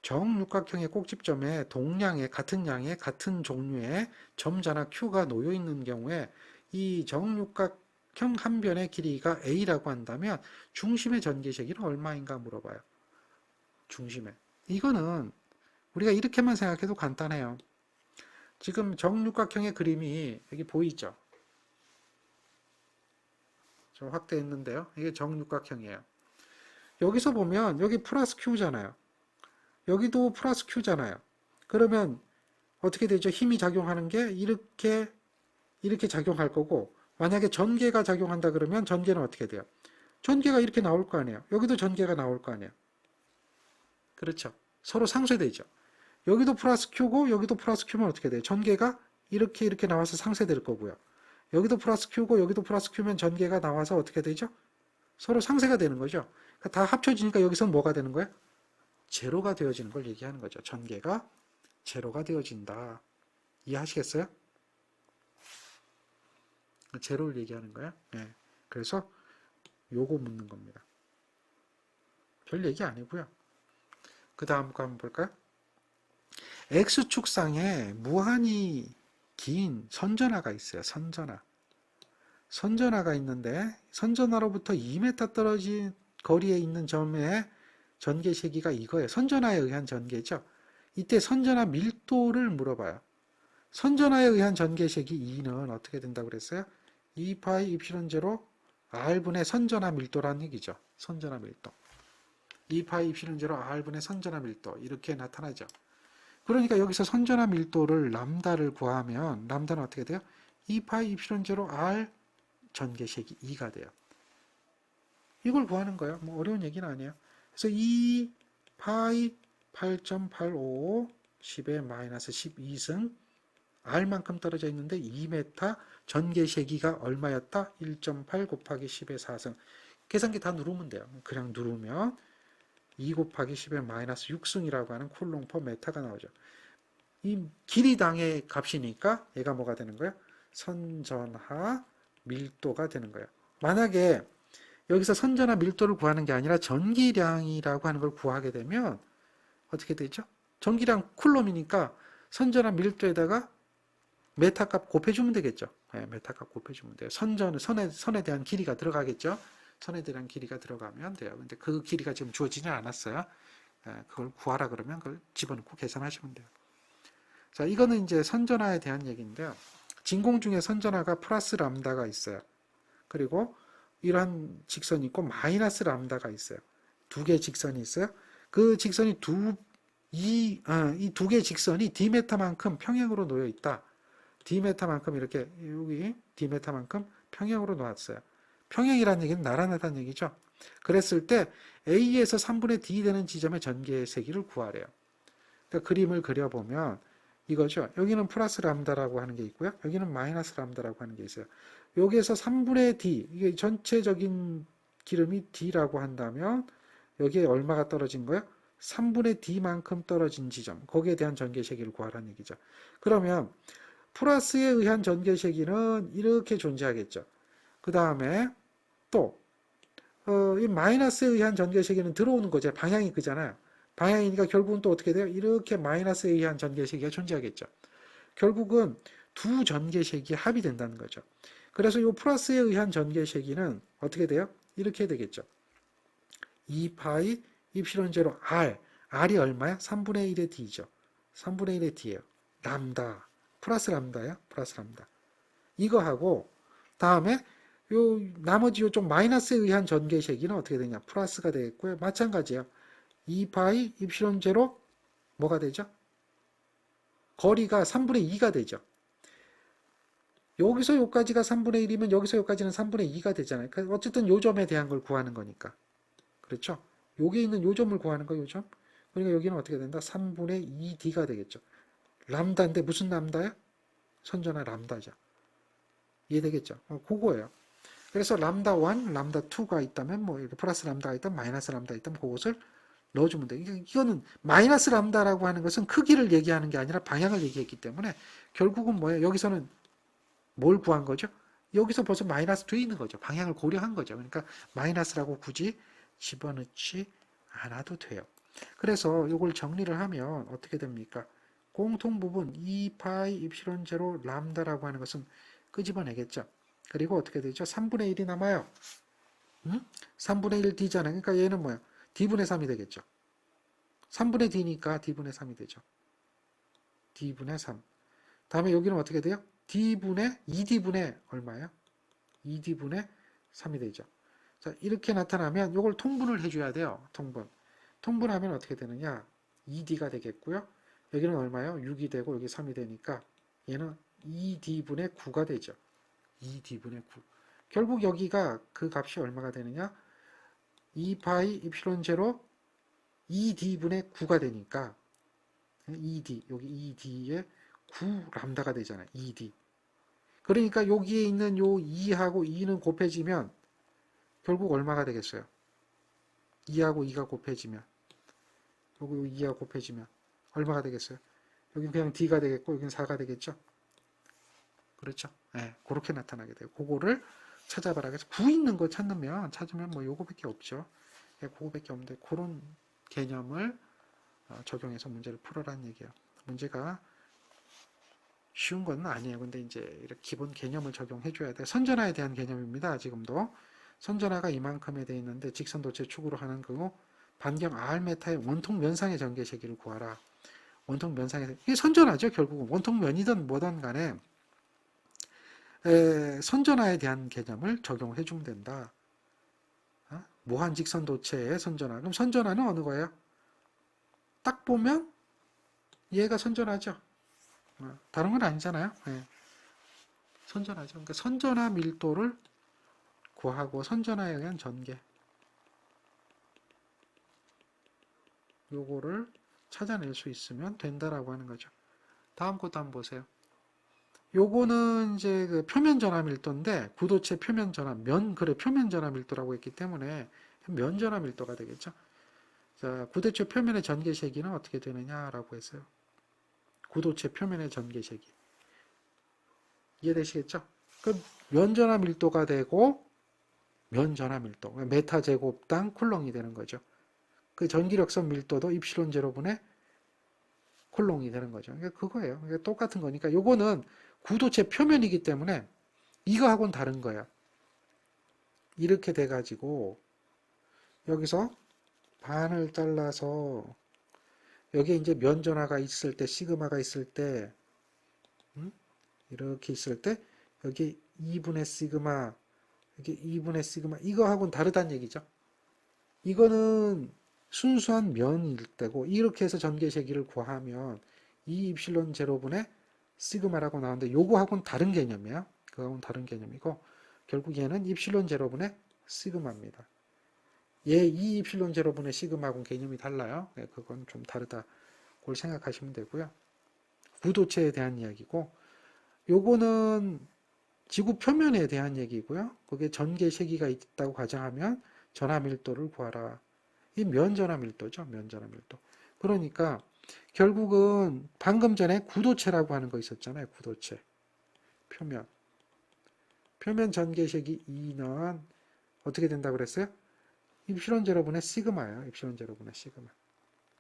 정육각형의 꼭집점에 동량의 같은 양의 같은 종류의 점자나 Q가 놓여 있는 경우에 이 정육각형 한 변의 길이가 A라고 한다면 중심의 전개시기는 얼마인가 물어봐요. 중심에. 이거는 우리가 이렇게만 생각해도 간단해요. 지금 정육각형의 그림이 여기 보이죠? 좀 확대했는데요. 이게 정육각형이에요. 여기서 보면 여기 플러스 Q잖아요. 여기도 플러스 Q잖아요. 그러면 어떻게 되죠? 힘이 작용하는 게 이렇게 작용할 거고 만약에 전개가 작용한다 그러면 전개는 어떻게 돼요? 전개가 이렇게 나올 거 아니에요. 여기도 전개가 나올 거 아니에요. 그렇죠. 서로 상쇄되죠. 여기도 플러스 Q고 여기도 플러스 Q면 어떻게 돼요? 전개가 이렇게 나와서 상쇄될 거고요. 여기도 플러스 Q고 여기도 플러스 Q면 전개가 나와서 어떻게 되죠? 서로 상쇄가 되는 거죠. 그러니까 다 합쳐지니까 여기서는 뭐가 되는 거예요? 제로가 되어지는 걸 얘기하는 거죠. 전개가 제로가 되어진다. 이해하시겠어요? 제로를 얘기하는 거야. 네. 그래서 요거 묻는 겁니다. 별 얘기 아니고요. 그 다음 거 한번 볼까요? X축상에 무한히 긴 선전하가 있어요. 선전하. 선전하가 있는데 선전하로부터 2m 떨어진 거리에 있는 점의 전개 시기가 이거예요. 선전하에 의한 전개죠. 이때 선전하 밀도를 물어봐요. 선전하에 의한 전개 시기 2는 어떻게 된다고 그랬어요? 2파이 입실은 제로 R분의 선전하 밀도라는 얘기죠. 선전하 밀도. 2파이 입실은 제로 R분의 선전하 밀도 이렇게 나타나죠. 그러니까 여기서 선전하 밀도를 람다를 구하면 람다는 어떻게 돼요? 2파이 입실은 제로 R 전개식이 2가 돼요. 이걸 구하는 거예요. 뭐 어려운 얘기는 아니에요. 그래서 2파이 8.85 10의 마이너스 12승 R만큼 떨어져 있는데 2m 전개시기가 얼마였다? 1.8 곱하기 10의 4승. 계산기 다 누르면 돼요. 그냥 누르면 2 곱하기 10의 마이너스 6승이라고 하는 쿨롱 퍼 메타가 나오죠. 이 길이당의 값이니까 얘가 뭐가 되는 거예요? 선전하 밀도가 되는 거예요. 만약에 여기서 선전하 밀도를 구하는 게 아니라 전기량이라고 하는 걸 구하게 되면 어떻게 되죠? 전기량 쿨럼이니까 선전하 밀도에다가 메타 값 곱해주면 되겠죠. 네, 메타 값 곱해주면 돼요. 선에 대한 길이가 들어가겠죠. 선에 대한 길이가 들어가면 돼요. 근데 그 길이가 지금 주어지지 않았어요. 네, 그걸 구하라 그러면 그걸 집어넣고 계산하시면 돼요. 자, 이거는 이제 선전하에 대한 얘기인데요. 진공 중에 선전하가 플러스 람다가 있어요. 그리고 이러한 직선이 있고 마이너스 람다가 있어요. 두 개의 직선이 있어요. 그 직선이 이 두 개의 직선이 D메타만큼 평행으로 놓여 있다. D메타만큼 이렇게 여기 D메타만큼 평행으로 놓았어요. 평행이라는 얘기는 나란하다는 얘기죠. 그랬을 때 A에서 3분의 D 되는 지점의 전개의 세기를 구하래요. 그러니까 그림을 그려보면 이거죠. 여기는 플러스 람다라고 하는 게 있고요. 여기는 마이너스 람다라고 하는 게 있어요. 여기에서 3분의 D, 이게 전체적인 기름이 D라고 한다면 여기에 얼마가 떨어진 거예요? 3분의 D만큼 떨어진 지점, 거기에 대한 전개세기를 구하라는 얘기죠. 그러면 플러스에 의한 전개세기는 이렇게 존재하겠죠. 그 다음에 또 이 마이너스에 의한 전개세기는 들어오는 거죠. 방향이 그잖아요. 방향이니까 결국은 또 어떻게 돼요? 이렇게 마이너스에 의한 전개세기가 존재하겠죠. 결국은 두 전개세기의 합이 된다는 거죠. 그래서 이 플러스에 의한 전개식이는 어떻게 돼요? 이렇게 되겠죠. 2파이 입실론 제로 r, r이 얼마야? 3분의 1의 d죠. 3분의 1의 d예요. 람다, 플러스 람다야, 플러스 람다. 이거 하고 다음에 요 나머지 요쪽 마이너스에 의한 전개식이는 어떻게 되냐? 플러스가 되겠고요. 마찬가지예요. 2파이 입실론 제로 뭐가 되죠? 거리가 3분의 2가 되죠. 여기서 여기까지가 3분의 1이면 여기서 여기까지는 3분의 2가 되잖아요. 그러니까 어쨌든 요점에 대한 걸 구하는 거니까. 그렇죠? 여기 있는 요점을 구하는 거 요점. 그러니까 여기는 어떻게 된다? 3분의 2d가 되겠죠. 람다인데 무슨 람다야? 선전화 람다죠. 이해되겠죠? 그거예요. 그래서 람다 1, 람다 2가 있다면 뭐 플러스 람다가 있다면 마이너스 람다가 있다면 그것을 넣어주면 돼. 이거는 마이너스 람다라고 하는 것은 크기를 얘기하는 게 아니라 방향을 얘기했기 때문에 결국은 뭐예요? 여기서는 뭘 구한 거죠? 여기서 벌써 마이너스 돼 있는 거죠. 방향을 고려한 거죠. 그러니까 마이너스라고 굳이 집어넣지 않아도 돼요. 그래서 이걸 정리를 하면 어떻게 됩니까? 공통 부분 2파이 입실론 제로 람다라고 하는 것은 끄집어내겠죠. 그리고 어떻게 되죠? 3분의 1이 남아요. 3분의 1 d잖아요. 그러니까 얘는 뭐야? d분의 3이 되겠죠. 3분의 d니까 d분의 3이 되죠. d분의 3. 다음에 여기는 어떻게 돼요? d분의 2d분의 얼마예요? 2d분의 3이 되죠. 자, 이렇게 나타나면 이걸 통분을 해줘야 돼요. 통분. 통분하면 어떻게 되느냐? 2d가 되겠고요. 여기는 얼마예요? 6이 되고 여기 3이 되니까 얘는 2d분의 9가 되죠. 2d분의 9. 결국 여기가 그 값이 얼마가 되느냐? 2파이 입실론 제로 2d분의 9가 되니까 2d, 여기 2d에 9 람다가 되잖아요. 2d. 그러니까 여기에 있는 요 2하고 2는 곱해지면 결국 얼마가 되겠어요? 2하고 2가 곱해지면 여기 2하고 곱해지면 얼마가 되겠어요? 여기 그냥 d가 되겠고 여기는 4가 되겠죠? 그렇죠? 네, 그렇게 나타나게 돼요. 그거를 찾아봐라. 그래서 9 있는 거 찾으면 뭐 요거밖에 없죠. 네, 그거밖에 없는데 그런 개념을 적용해서 문제를 풀어라는 얘기예요. 문제가 쉬운 건 아니에요. 근데 이제 이렇게 기본 개념을 적용해 줘야 돼. 선전화에 대한 개념입니다. 지금도 선전화가 이만큼에 돼 있는데 직선 도체 축으로 하는 거고 반경 R 메타의 원통 면상의 전개 세기를 구하라. 원통 면상의 이게 선전화죠. 결국은 원통 면이든 뭐든 간에 선전화에 대한 개념을 적용해 주면 된다. 무한 직선 도체의 선전화. 그럼 선전화는 어느 거예요? 딱 보면 얘가 선전화죠. 다른 건 아니잖아요. 네. 선전화죠. 그러니까 선전화 밀도를 구하고 선전화에 의한 전개. 요거를 찾아낼 수 있으면 된다라고 하는 거죠. 다음 것도 한번 보세요. 요거는 이제 그 표면 전화 밀도인데 구도체 표면 전화 그래 표면 전화 밀도라고 했기 때문에 면 전화 밀도가 되겠죠. 자, 구도체 표면의 전개 세기는 어떻게 되느냐라고 했어요. 구도체 표면의 전개 세기. 이해되시겠죠? 그 면전화 밀도가 되고 면전화 밀도, 메타 제곱당 쿨롱이 되는 거죠. 그 전기력선 밀도도 입실론 제로분의 쿨롱이 되는 거죠. 그러니까 그거예요. 그러니까 똑같은 거니까 요거는 구도체 표면이기 때문에 이거하고는 다른 거야. 이렇게 돼가지고 여기서 반을 잘라서 여기에 이제 면전화가 있을 때 시그마가 있을 때 이렇게 있을 때 여기 2분의 시그마 이게 2분의 시그마 이거하고는 다르다는 얘기죠. 이거는 순수한 면일 때고 이렇게 해서 전개 세기를 구하면 2 입실론 제로분의 시그마라고 나오는데 요거하고는 다른 개념이에요. 그거하고는 다른 개념이고 결국 얘는 입실론 제로분의 시그마입니다. 얘 2 입실론 제로분의 시그마하고는 개념이 달라요. 그건 좀 다르다. 그걸 생각하시면 되고요. 구도체에 대한 이야기고 요거는 지구 표면에 대한 얘기고요. 거기에 전개 세기가 있다고 가정하면 전하 밀도를 구하라. 이 면전하 밀도죠. 면전하 밀도. 그러니까 결국은 방금 전에 구도체라고 하는 거 있었잖아요. 구도체. 표면. 표면 전개 세기 2는 어떻게 된다고 그랬어요? 입실론 제로분의 시그마예요. 입실론 제로분의 시그마.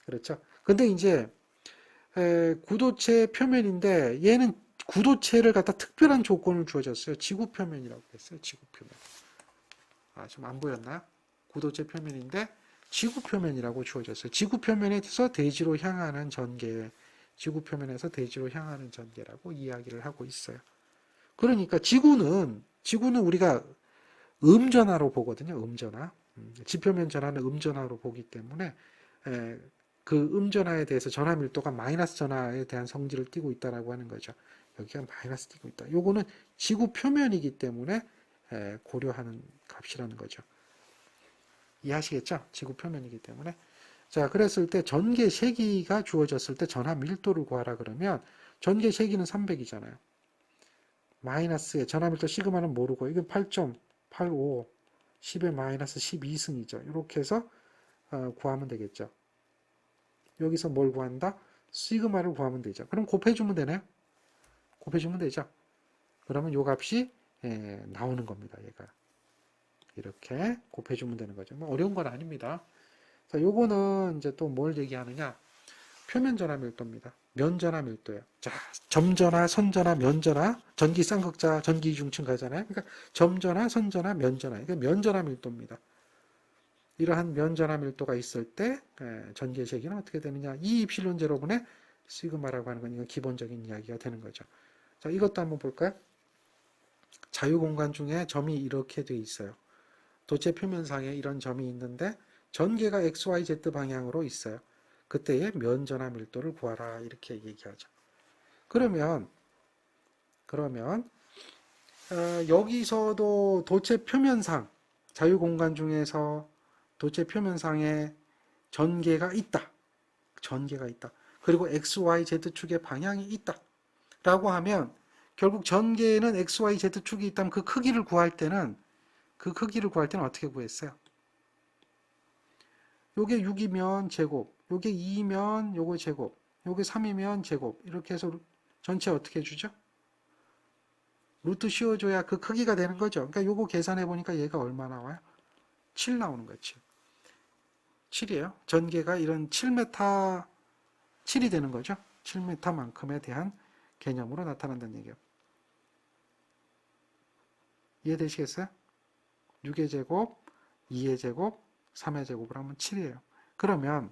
그렇죠. 근데 이제 구도체 표면인데 얘는 구도체를 갖다 특별한 조건을 주어졌어요. 지구 표면이라고 했어요. 지구 표면. 좀 안 보였나요? 구도체 표면인데 지구 표면이라고 주어졌어요. 지구 표면에서 대지로 향하는 전개, 지구 표면에서 대지로 향하는 전개라고 이야기를 하고 있어요. 그러니까 지구는 우리가 음전화로 보거든요. 음전화. 지표면 전화는 음전화로 보기 때문에 그 음전화에 대해서 전화 밀도가 마이너스 전화에 대한 성질을 띠고 있다라고 하는 거죠. 여기가 마이너스 띠고 있다. 요거는 지구 표면이기 때문에 고려하는 값이라는 거죠. 이해하시겠죠? 지구 표면이기 때문에. 자, 그랬을 때 전개 세기가 주어졌을 때 전하 밀도를 구하라 그러면 전개 세기는 300이잖아요. 마이너스에 전하 밀도 시그마는 모르고 이건 8.85 10의 마이너스 12승이죠. 이렇게 해서 구하면 되겠죠. 여기서 뭘 구한다? 시그마를 구하면 되죠. 그럼 곱해주면 되나요? 곱해주면 되죠. 그러면 요 값이 나오는 겁니다. 얘가 이렇게 곱해주면 되는 거죠. 뭐 어려운 건 아닙니다. 자, 요거는 이제 또 뭘 얘기하느냐? 표면 전하 밀도입니다. 면 전하 밀도예요. 자, 점 전하, 선 전하, 면 전하, 전기 쌍극자, 전기 이중층 가잖아요. 그러니까 점 전하, 선 전하, 면 전하. 이게 면 전하 밀도입니다. 이러한 면 전하 밀도가 있을 때 전기의 세기는 어떻게 되느냐? 이 입실론 제로분의 시그마라고 하는 건 이건 기본적인 이야기가 되는 거죠. 자, 이것도 한번 볼까요? 자유공간 중에 점이 이렇게 돼 있어요. 도체 표면상에 이런 점이 있는데 전개가 XYZ 방향으로 있어요. 그때의 면 전하 밀도를 구하라 이렇게 얘기하죠. 그러면 여기서도 도체 표면상 자유공간 중에서 도체 표면상에 전개가 있다. 전개가 있다. 그리고 XYZ축의 방향이 있다. 라고 하면 결국 전개에는 XYZ축이 있다면 그 크기를 구할 때는 어떻게 구했어요? 요게 6이면 제곱, 요게 2면 요거 제곱, 요게 3이면 제곱 이렇게 해서 전체 어떻게 해주죠? 루트 씌워줘야 그 크기가 되는 거죠. 그러니까 요거 계산해 보니까 얘가 얼마 나와요? 7 나오는 거예요. 7이에요. 전개가 이런 7m, 7이 되는 거죠. 7m만큼에 대한 개념으로 나타난다는 얘기예요. 이해되시겠어요? 6의 제곱, 2의 제곱, 3의 제곱을 하면 7이에요. 그러면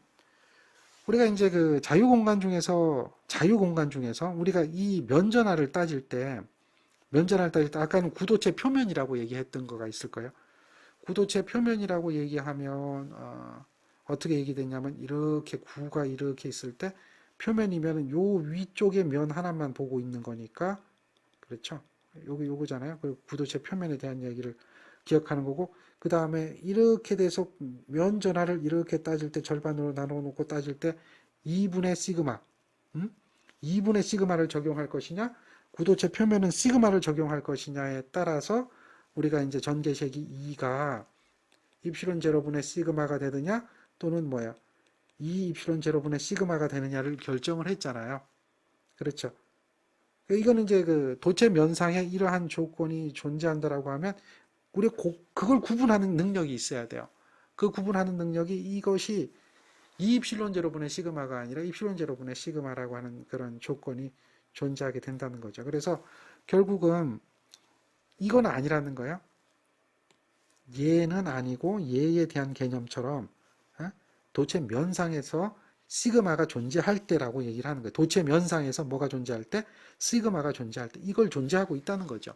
우리가 이제 그 자유공간 중에서 우리가 이 면전하를 따질 때 아까는 구도체 표면이라고 얘기했던 거가 있을 거예요. 구도체 표면이라고 얘기하면 어떻게 얘기되냐면 이렇게 구가 이렇게 있을 때 표면이면 요 위쪽에 면 하나만 보고 있는 거니까 그렇죠. 요거잖아요. 그 구도체 표면에 대한 얘기를 기억하는 거고 그 다음에 이렇게 돼서 면 전하를 이렇게 따질 때 절반으로 나눠 놓고 따질 때 2분의 시그마 2분의 시그마를 적용할 것이냐 구도체 표면은 시그마를 적용할 것이냐에 따라서 우리가 이제 전개색이 2가 입실론 제로분의 시그마가 되느냐 또는 뭐야 2 입실론 제로분의 시그마가 되느냐를 결정을 했잖아요. 그렇죠. 이거는 이제 그 도체 면상에 이러한 조건이 존재한다라고 하면 우리 그걸 구분하는 능력이 있어야 돼요. 그 구분하는 능력이 이것이 2 입실론 제로분의 시그마가 아니라 입실론 제로분의 시그마라고 하는 그런 조건이 존재하게 된다는 거죠. 그래서 결국은 이건 아니라는 거예요. 얘는 아니고 얘에 대한 개념처럼 도체 면상에서 시그마가 존재할 때라고 얘기를 하는 거예요. 도체 면상에서 뭐가 존재할 때? 시그마가 존재할 때. 이걸 존재하고 있다는 거죠.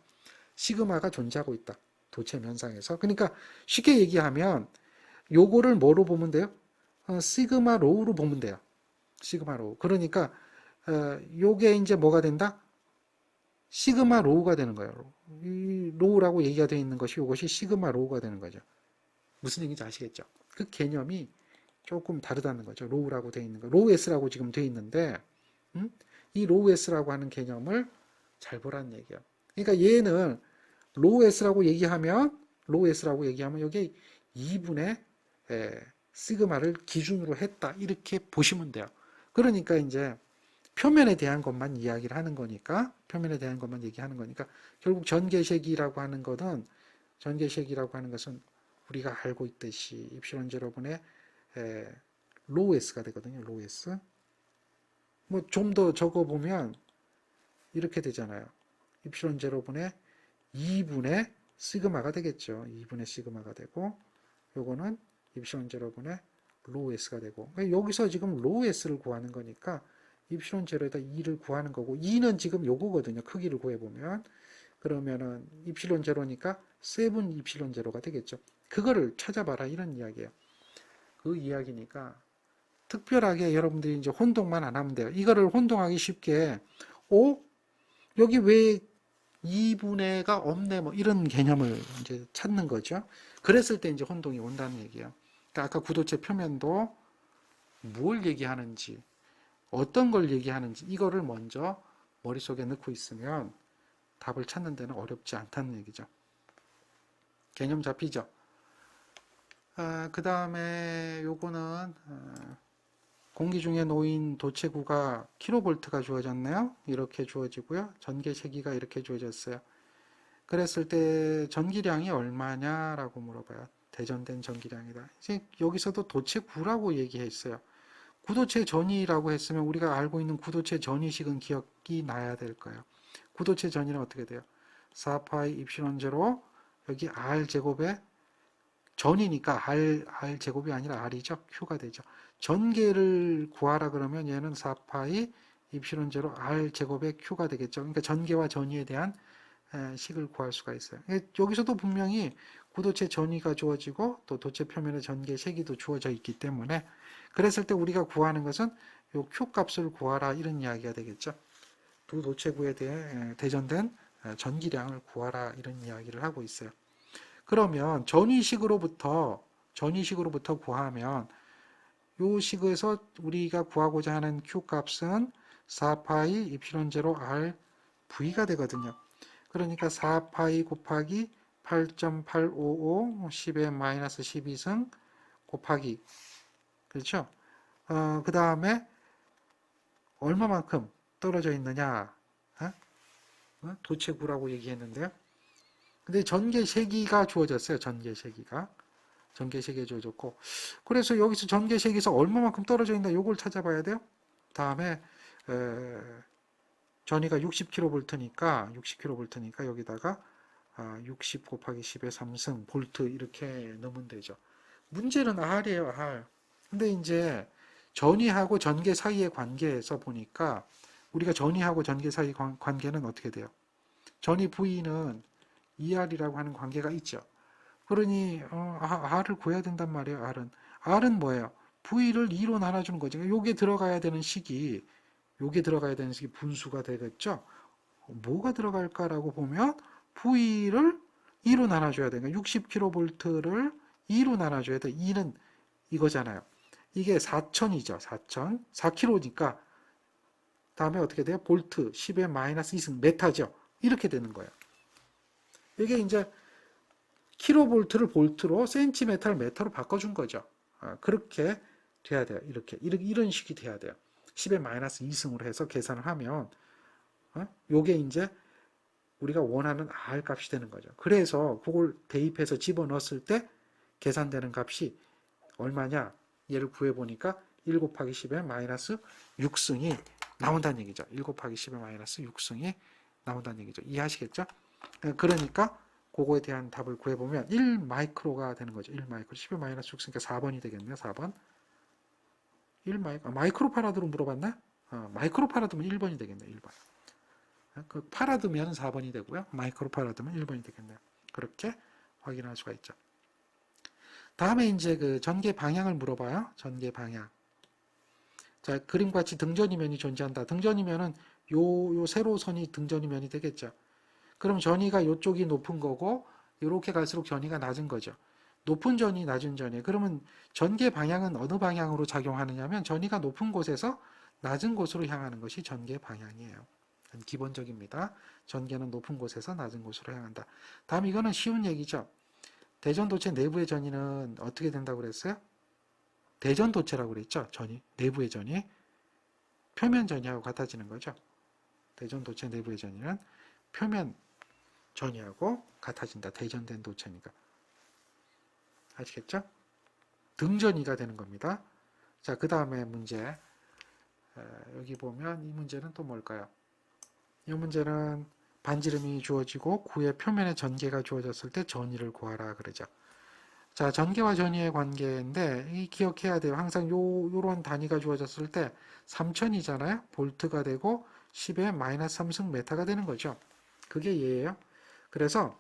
시그마가 존재하고 있다. 도체 면상에서. 그러니까 쉽게 얘기하면 요거를 뭐로 보면 돼요? 시그마 로우로 보면 돼요. 시그마 로우. 그러니까 요게 이제 뭐가 된다? 시그마 로우가 되는 거예요. 이 로우라고 얘기가 되어 있는 것이 이것이 시그마 로우가 되는 거죠. 무슨 얘기인지 아시겠죠? 그 개념이 조금 다르다는 거죠. 로우라고 되어 있는 거. 로우 S라고 지금 되어 있는데 이 로우 S라고 하는 개념을 잘 보라는 얘기예요. 그러니까 얘는 로우 S라고 얘기하면 여기 2분의 시그마를 기준으로 했다. 이렇게 보시면 돼요. 그러니까 이제 표면에 대한 것만 이야기를 하는 거니까 표면에 대한 것만 얘기하는 거니까 결국 전개색이라고 하는 것은 우리가 알고 있듯이 입실론 제로분의 로우 S가 되거든요. 로우 S. 뭐 좀 더 적어 보면 이렇게 되잖아요. 입실론 제로분의 2분의 시그마가 되겠죠. 2분의 시그마가 되고 요거는 입실론 제로분의 로우 s가 되고 그러니까 여기서 지금 로우 s를 구하는 거니까 입실론 제로에다 2를 구하는 거고 2는 지금 요거거든요. 크기를 구해보면 그러면은 입실론 제로니까 7 입실론 제로가 되겠죠. 그거를 찾아봐라 이런 이야기예요. 그 이야기니까 특별하게 여러분들이 이제 혼동만 안 하면 돼요. 이거를 혼동하기 쉽게 여기 왜 2분의가 없네 뭐 이런 개념을 이제 찾는 거죠. 그랬을 때 이제 혼동이 온다는 얘기예요. 그러니까 아까 구도체 표면도 뭘 얘기하는지 어떤 걸 얘기하는지 이거를 먼저 머릿속에 넣고 있으면 답을 찾는 데는 어렵지 않다는 얘기죠. 개념 잡히죠? 그 다음에 요거는 공기 중에 놓인 도체구가 킬로볼트가 주어졌네요. 이렇게 주어지고요. 전개 세기가 이렇게 주어졌어요. 그랬을 때 전기량이 얼마냐라고 물어봐요. 대전된 전기량이다. 이제 여기서도 도체구라고 얘기했어요. 구도체 전위라고 했으면 우리가 알고 있는 구도체 전위식은 기억이 나야 될 거예요. 구도체 전위는 어떻게 돼요? 4파이 입실론 제로 여기 r 제곱에 전이니까 r 제곱이 아니라 r이죠. q가 되죠. 전개를 구하라 그러면 얘는 4파이 입실론 제로 r 제곱의 q가 되겠죠. 그러니까 전개와 전위에 대한 식을 구할 수가 있어요. 여기서도 분명히 구도체 전위가 주어지고 또 도체 표면의 전개 세기도 주어져 있기 때문에 그랬을 때 우리가 구하는 것은 요 q 값을 구하라 이런 이야기가 되겠죠. 두 도체구에 대해 대전된 전기량을 구하라 이런 이야기를 하고 있어요. 그러면 전위식으로부터 구하면 요 식에서 우리가 구하고자 하는 q 값은 4파이 입실론 제로 r v가 되거든요. 그러니까 4파이 곱하기 8.855 10의 마이너스 12승 곱하기 그렇죠? 그 다음에 얼마만큼 떨어져 있느냐 도체구라고 얘기했는데요. 근데 전개 세기가 주어졌어요. 전개 세기가 주어졌고 그래서 여기서 전개 세기에서 얼마만큼 떨어져 있나 요걸 찾아봐야 돼요. 다음에 전위가 60kV니까 여기다가 60 곱하기 10의 3승 볼트 이렇게 넣으면 되죠. 문제는 R이에요, R. 근데 이제 전위하고 전개 사이의 관계에서 보니까 우리가 전위하고 전개 사이 관계는 어떻게 돼요? 전위 V는 ER이라고 하는 관계가 있죠. 그러니 R을 구해야 된단 말이에요. R은 뭐예요? V를 2로 나눠주는 거죠. 요게 들어가야 되는 식이 분수가 되겠죠. 뭐가 들어갈까라고 보면 V를 2로 나눠줘야 돼요. 60kV를 2로 나눠줘야 돼. 2는 이거잖아요. 이게 4000이죠. 4000. 4kg니까 다음에 어떻게 돼요? 볼트 10의 마이너스 2승 메타죠. 이렇게 되는 거예요. 이게 이제 킬로볼트를 볼트로 센티메타를 메타로 바꿔준 거죠. 그렇게 돼야 돼요. 이런 식이 돼야 돼요. 10의 마이너스 2승으로 해서 계산을 하면 요게 이제 우리가 원하는 R 값이 되는 거죠. 그래서 그걸 대입해서 집어넣었을 때 계산되는 값이 얼마냐? 얘를 구해보니까 1 곱하기 10의 마이너스 6승이 나온다는 얘기죠. 1 곱하기 10의 마이너스 6승이 나온다는 얘기죠. 이해하시겠죠? 그러니까 그거에 대한 답을 구해보면 1 마이크로가 되는 거죠. 1 마이크로. 10의 마이너스 6승이니까 4번이 되겠네요. 4번. 1 마이크로 파라드로 물어봤나? 마이크로 파라드면 1번이 되겠네요. 1번. 그 파라드면 4번이 되고요. 마이크로 파라드면 1번이 되겠네요. 그렇게 확인할 수가 있죠. 다음에 이제 그 전개 방향을 물어봐요. 전개 방향. 자, 그림같이 등전이면이 존재한다. 등전이면은 요 세로선이 등전이면이 되겠죠. 그럼 전위가 이쪽이 높은 거고 이렇게 갈수록 전위가 낮은 거죠. 높은 전위, 낮은 전위. 그러면 전개 방향은 어느 방향으로 작용하느냐면 전위가 높은 곳에서 낮은 곳으로 향하는 것이 전개 방향이에요. 기본적입니다. 전개는 높은 곳에서 낮은 곳으로 향한다. 다음 이거는 쉬운 얘기죠. 대전도체 내부의 전위는 어떻게 된다고 그랬어요? 대전도체라고 그랬죠. 전위, 내부의 전위. 표면 전위하고 같아지는 거죠. 대전도체 내부의 전위는 표면 전위하고 같아진다. 대전된 도체니까. 아시겠죠? 등전위가 되는 겁니다. 자, 그 다음에 문제. 여기 보면 이 문제는 또 뭘까요? 이 문제는 반지름이 주어지고 구의 표면에 전개가 주어졌을 때 전위를 구하라 그러죠. 자, 전개와 전위의 관계인데 이 기억해야 돼요. 항상 요런 단위가 주어졌을 때 3000이잖아요. 볼트가 되고 10에 마이너스 3승 메타가 되는 거죠. 그게 얘예요. 그래서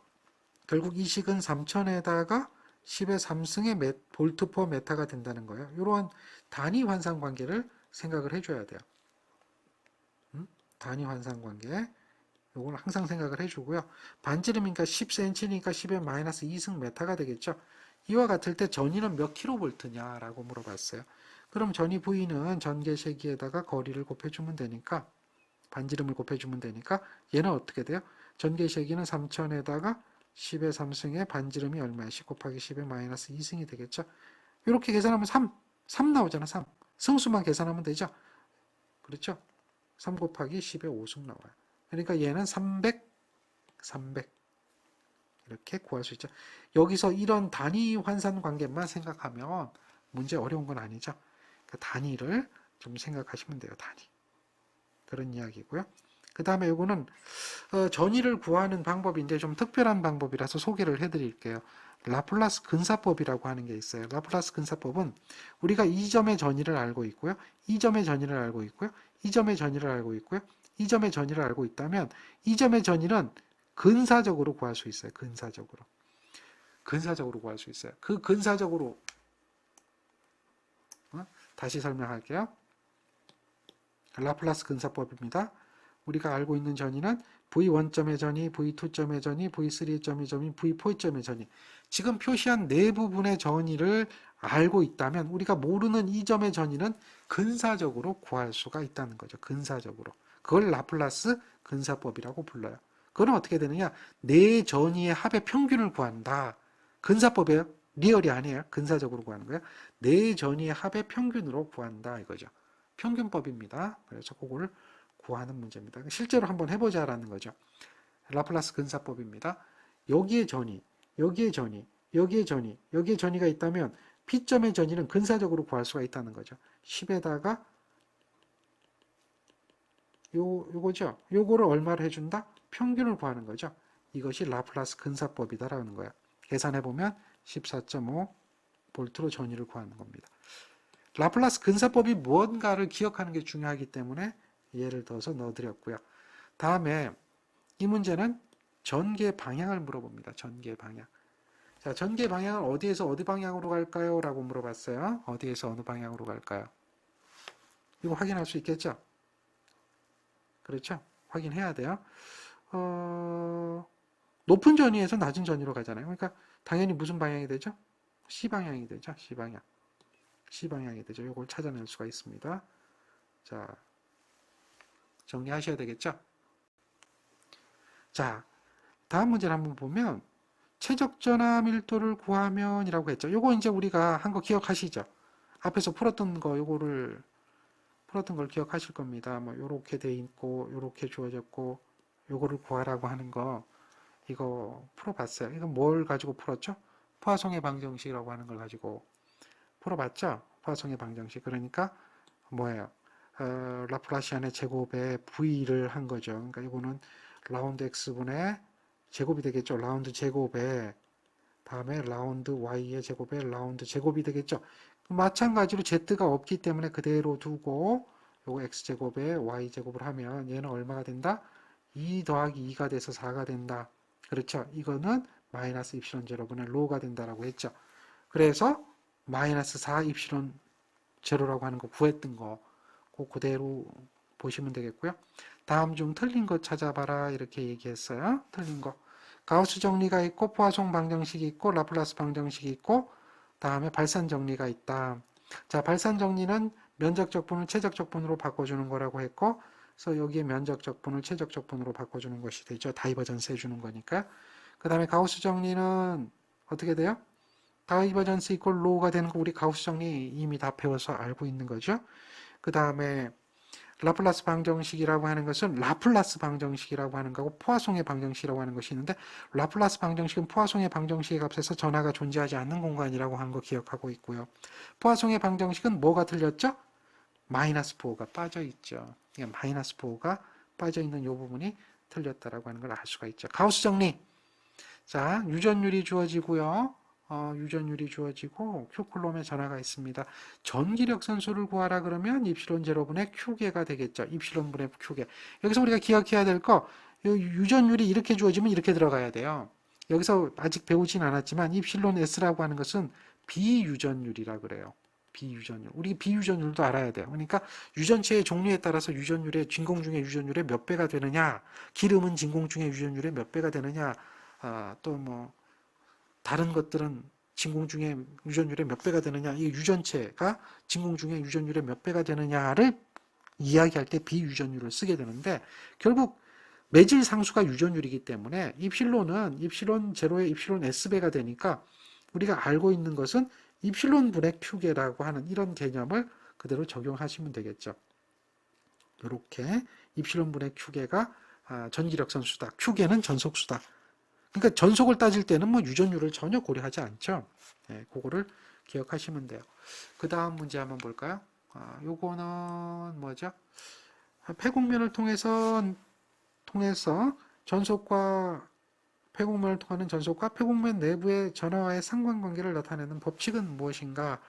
결국 이 식은 3000에다가 10의 3승의 볼트 퍼 메타가 된다는 거예요. 이러한 단위 환상 관계를 생각을 해줘야 돼요. 단위 환상 관계. 요걸 항상 생각을 해주고요. 반지름이니까 10cm니까 10의 마이너스 2승 메타가 되겠죠. 이와 같을 때 전위는 몇 킬로볼트냐라고 물어봤어요. 그럼 전위 V는 전개세기에다가 거리를 곱해주면 되니까 반지름을 곱해주면 되니까 얘는 어떻게 돼요? 전개세기는 3000에다가 10의 3승에 반지름이 얼마야? 10 곱하기 10의 마이너스 2승이 되겠죠. 이렇게 계산하면 3 나오잖아. 3 승수만 계산하면 되죠. 그렇죠? 3 곱하기 10의 5승 나와요. 그러니까 얘는 300 이렇게 구할 수 있죠. 여기서 이런 단위 환산 관계만 생각하면 문제 어려운 건 아니죠. 그 단위를 좀 생각하시면 돼요. 단위. 그런 이야기고요. 그 다음에 이거는 전위를 구하는 방법인데 좀 특별한 방법이라서 소개를 해드릴게요. 라플라스 근사법이라고 하는 게 있어요. 라플라스 근사법은 우리가 이 점의 전위를 알고 있고요. 이 점의 전위를 알고 있고요. 이 점의 전위를 알고 있고요. 이 점의 전위를 알고 있다면 이 점의 전위는 근사적으로 구할 수 있어요. 근사적으로 구할 수 있어요. 그 근사적으로 다시 설명할게요. 라플라스 근사법입니다. 우리가 알고 있는 전위는 V1점의 전위, V2점의 전위, V3점의 전위, V4점의 전위. 지금 표시한 네 부분의 전위를 알고 있다면 우리가 모르는 이 점의 전위는 근사적으로 구할 수가 있다는 거죠. 근사적으로. 그걸 라플라스 근사법이라고 불러요. 그건 어떻게 되느냐? 네 전위의 합의 평균을 구한다. 근사법이에요. 리얼이 아니에요. 근사적으로 구하는 거예요. 네 전위의 합의 평균으로 구한다 이거죠. 평균법입니다. 그래서 그거를 구하는 문제입니다. 실제로 한번 해보자라는 거죠. 라플라스 근사법입니다. 여기에 전위, 여기에 전위, 여기에 전위, 여기에 전위가 있다면 P점의 전위는 근사적으로 구할 수가 있다는 거죠. 10에다가 요거죠. 요거를 얼마를 해준다? 평균을 구하는 거죠. 이것이 라플라스 근사법이다라는 거야. 계산해보면 14.5 볼트로 전위를 구하는 겁니다. 라플라스 근사법이 무언가를 기억하는 게 중요하기 때문에 예를 들어서 넣어드렸고요. 다음에 이 문제는 전개 방향을 물어봅니다. 전개 방향. 자, 전개 방향은 어디에서 어디 방향으로 갈까요? 라고 물어봤어요. 어디에서 어느 방향으로 갈까요? 이거 확인할 수 있겠죠? 그렇죠? 확인해야 돼요. 높은 전위에서 낮은 전위로 가잖아요. 그러니까 당연히 무슨 방향이 되죠? C 방향이 되죠. C 방향. C 방향이 되죠. 이걸 찾아낼 수가 있습니다. 자, 정리하셔야 되겠죠? 자, 다음 문제를 한번 보면 최적전화 밀도를 구하면 이라고 했죠. 요거 이제 우리가 한 거 기억하시죠? 앞에서 풀었던 거 요거를 풀었던 걸 기억하실 겁니다. 뭐 요렇게 돼 있고 요렇게 주어졌고 요거를 구하라고 하는 거 이거 풀어봤어요. 이건 뭘 가지고 풀었죠? 포화송의 방정식이라고 하는 걸 가지고 풀어봤죠? 포화송의 방정식. 그러니까 뭐예요? 라플라시안의 제곱에 V를 한 거죠. 그러니까 이거는 라운드 X분의 제곱이 되겠죠. 라운드 제곱에 다음에 라운드 Y의 제곱에 라운드 제곱이 되겠죠. 마찬가지로 Z가 없기 때문에 그대로 두고 요거 X제곱에 Y제곱을 하면 얘는 얼마가 된다? 2 더하기 2가 돼서 4가 된다. 그렇죠. 이거는 마이너스 입실론 제로분의 로가 된다라고 했죠. 그래서 마이너스 4 입실론 제로라고 하는 거 구했던 거 그대로 보시면 되겠고요. 다음 중 틀린 거 찾아봐라 이렇게 얘기했어요. 틀린 거. 가우스 정리가 있고 포화송 방정식이 있고 라플라스 방정식이 있고 다음에 발산 정리가 있다. 자, 발산 정리는 면적 적분을 최적 적분으로 바꿔주는 거라고 했고 그래서 여기에 면적 적분을 최적 적분으로 바꿔주는 것이 되죠. 다이버전스 해주는 거니까. 그 다음에 가우스 정리는 어떻게 돼요? 다이버전스 이퀄 로우가 되는 거 우리 가우스 정리 이미 다 배워서 알고 있는 거죠. 그 다음에 라플라스 방정식이라고 하는 것은 라플라스 방정식이라고 하는 거고 포화송의 방정식이라고 하는 것이 있는데 라플라스 방정식은 포화송의 방정식의 값에서 전하가 존재하지 않는 공간이라고 한 거 기억하고 있고요. 포화송의 방정식은 뭐가 틀렸죠? 마이너스 4가 빠져 있죠. 마이너스 4가 빠져있는 이 부분이 틀렸다라고 하는 걸 알 수가 있죠. 가우스 정리. 자, 유전율이 주어지고요. 유전율이 주어지고 Q쿨롬의 전하가 있습니다. 전기력 선수를 구하라 그러면 입실론 제로분의 Q개가 되겠죠. 입실론분의 Q개. 여기서 우리가 기억해야 될 거, 유전율이 이렇게 주어지면 이렇게 들어가야 돼요. 여기서 아직 배우진 않았지만 입실론 S라고 하는 것은 비유전율이라 그래요. 비유전율. 우리 비유전율도 알아야 돼요. 그러니까 유전체의 종류에 따라서 유전율의 진공 중의 유전율의 몇 배가 되느냐, 기름은 진공 중의 유전율의 몇 배가 되느냐, 또 뭐 다른 것들은 진공 중의 유전율의 몇 배가 되느냐, 이 유전체가 진공 중의 유전율의 몇 배가 되느냐를 이야기할 때 비유전율을 쓰게 되는데 결국 매질 상수가 유전율이기 때문에 입실론은 입실론 제로의 입실론 S배가 되니까 우리가 알고 있는 것은 입실론 분의 Q개라고 하는 이런 개념을 그대로 적용하시면 되겠죠. 이렇게 입실론 분의 Q개가 전기력 선수다. Q개는 전속수다. 그러니까 전속을 따질 때는 뭐 유전율을 전혀 고려하지 않죠. 네, 그거를 기억하시면 돼요. 그 다음 문제 한번 볼까요? 요거는 뭐죠? 폐곡면을 통해서 전속과 폐곡면을 통하는 전속과 폐곡면 내부의 전하와의 상관관계를 나타내는 법칙은 무엇인가?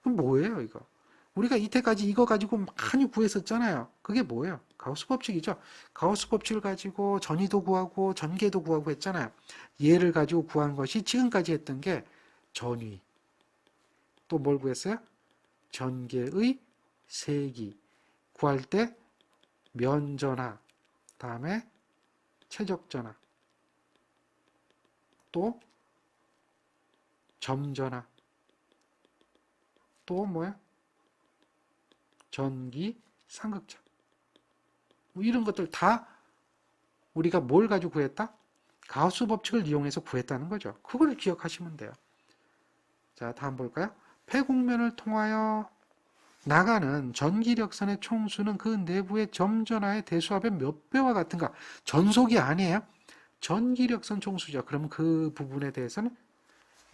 그럼 뭐예요, 이거? 우리가 이때까지 이거 가지고 많이 구했었잖아요. 그게 뭐예요? 가우스 법칙이죠. 가우스 법칙을 가지고 전위도 구하고 전개도 구하고 했잖아요. 얘를 가지고 구한 것이 지금까지 했던 게 전위. 또 뭘 구했어요? 전개의 세기. 구할 때 면전하, 다음에 최적전하, 또 점전하, 또 뭐야? 전기 상극차. 뭐 이런 것들 다 우리가 뭘 가지고 구했다? 가우스 법칙을 이용해서 구했다는 거죠. 그걸 기억하시면 돼요. 자, 다음 볼까요? 폐곡면을 통하여 나가는 전기력선의 총수는 그 내부의 점전하의 대수합의 몇 배와 같은가? 전속이 아니에요. 전기력선 총수죠. 그럼 그 부분에 대해서는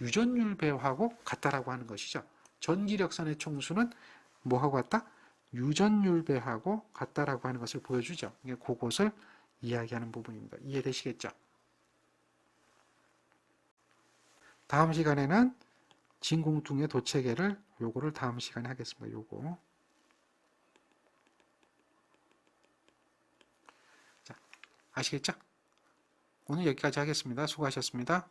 유전율 배하고 같다라고 하는 것이죠. 전기력선의 총수는 뭐하고 같다? 유전율 배하고 같다라고 하는 것을 보여주죠. 그것을 이야기하는 부분입니다. 이해되시겠죠? 다음 시간에는 진공뚱의 도체계를 요거를 다음 시간에 하겠습니다. 요거. 자, 아시겠죠? 오늘 여기까지 하겠습니다. 수고하셨습니다.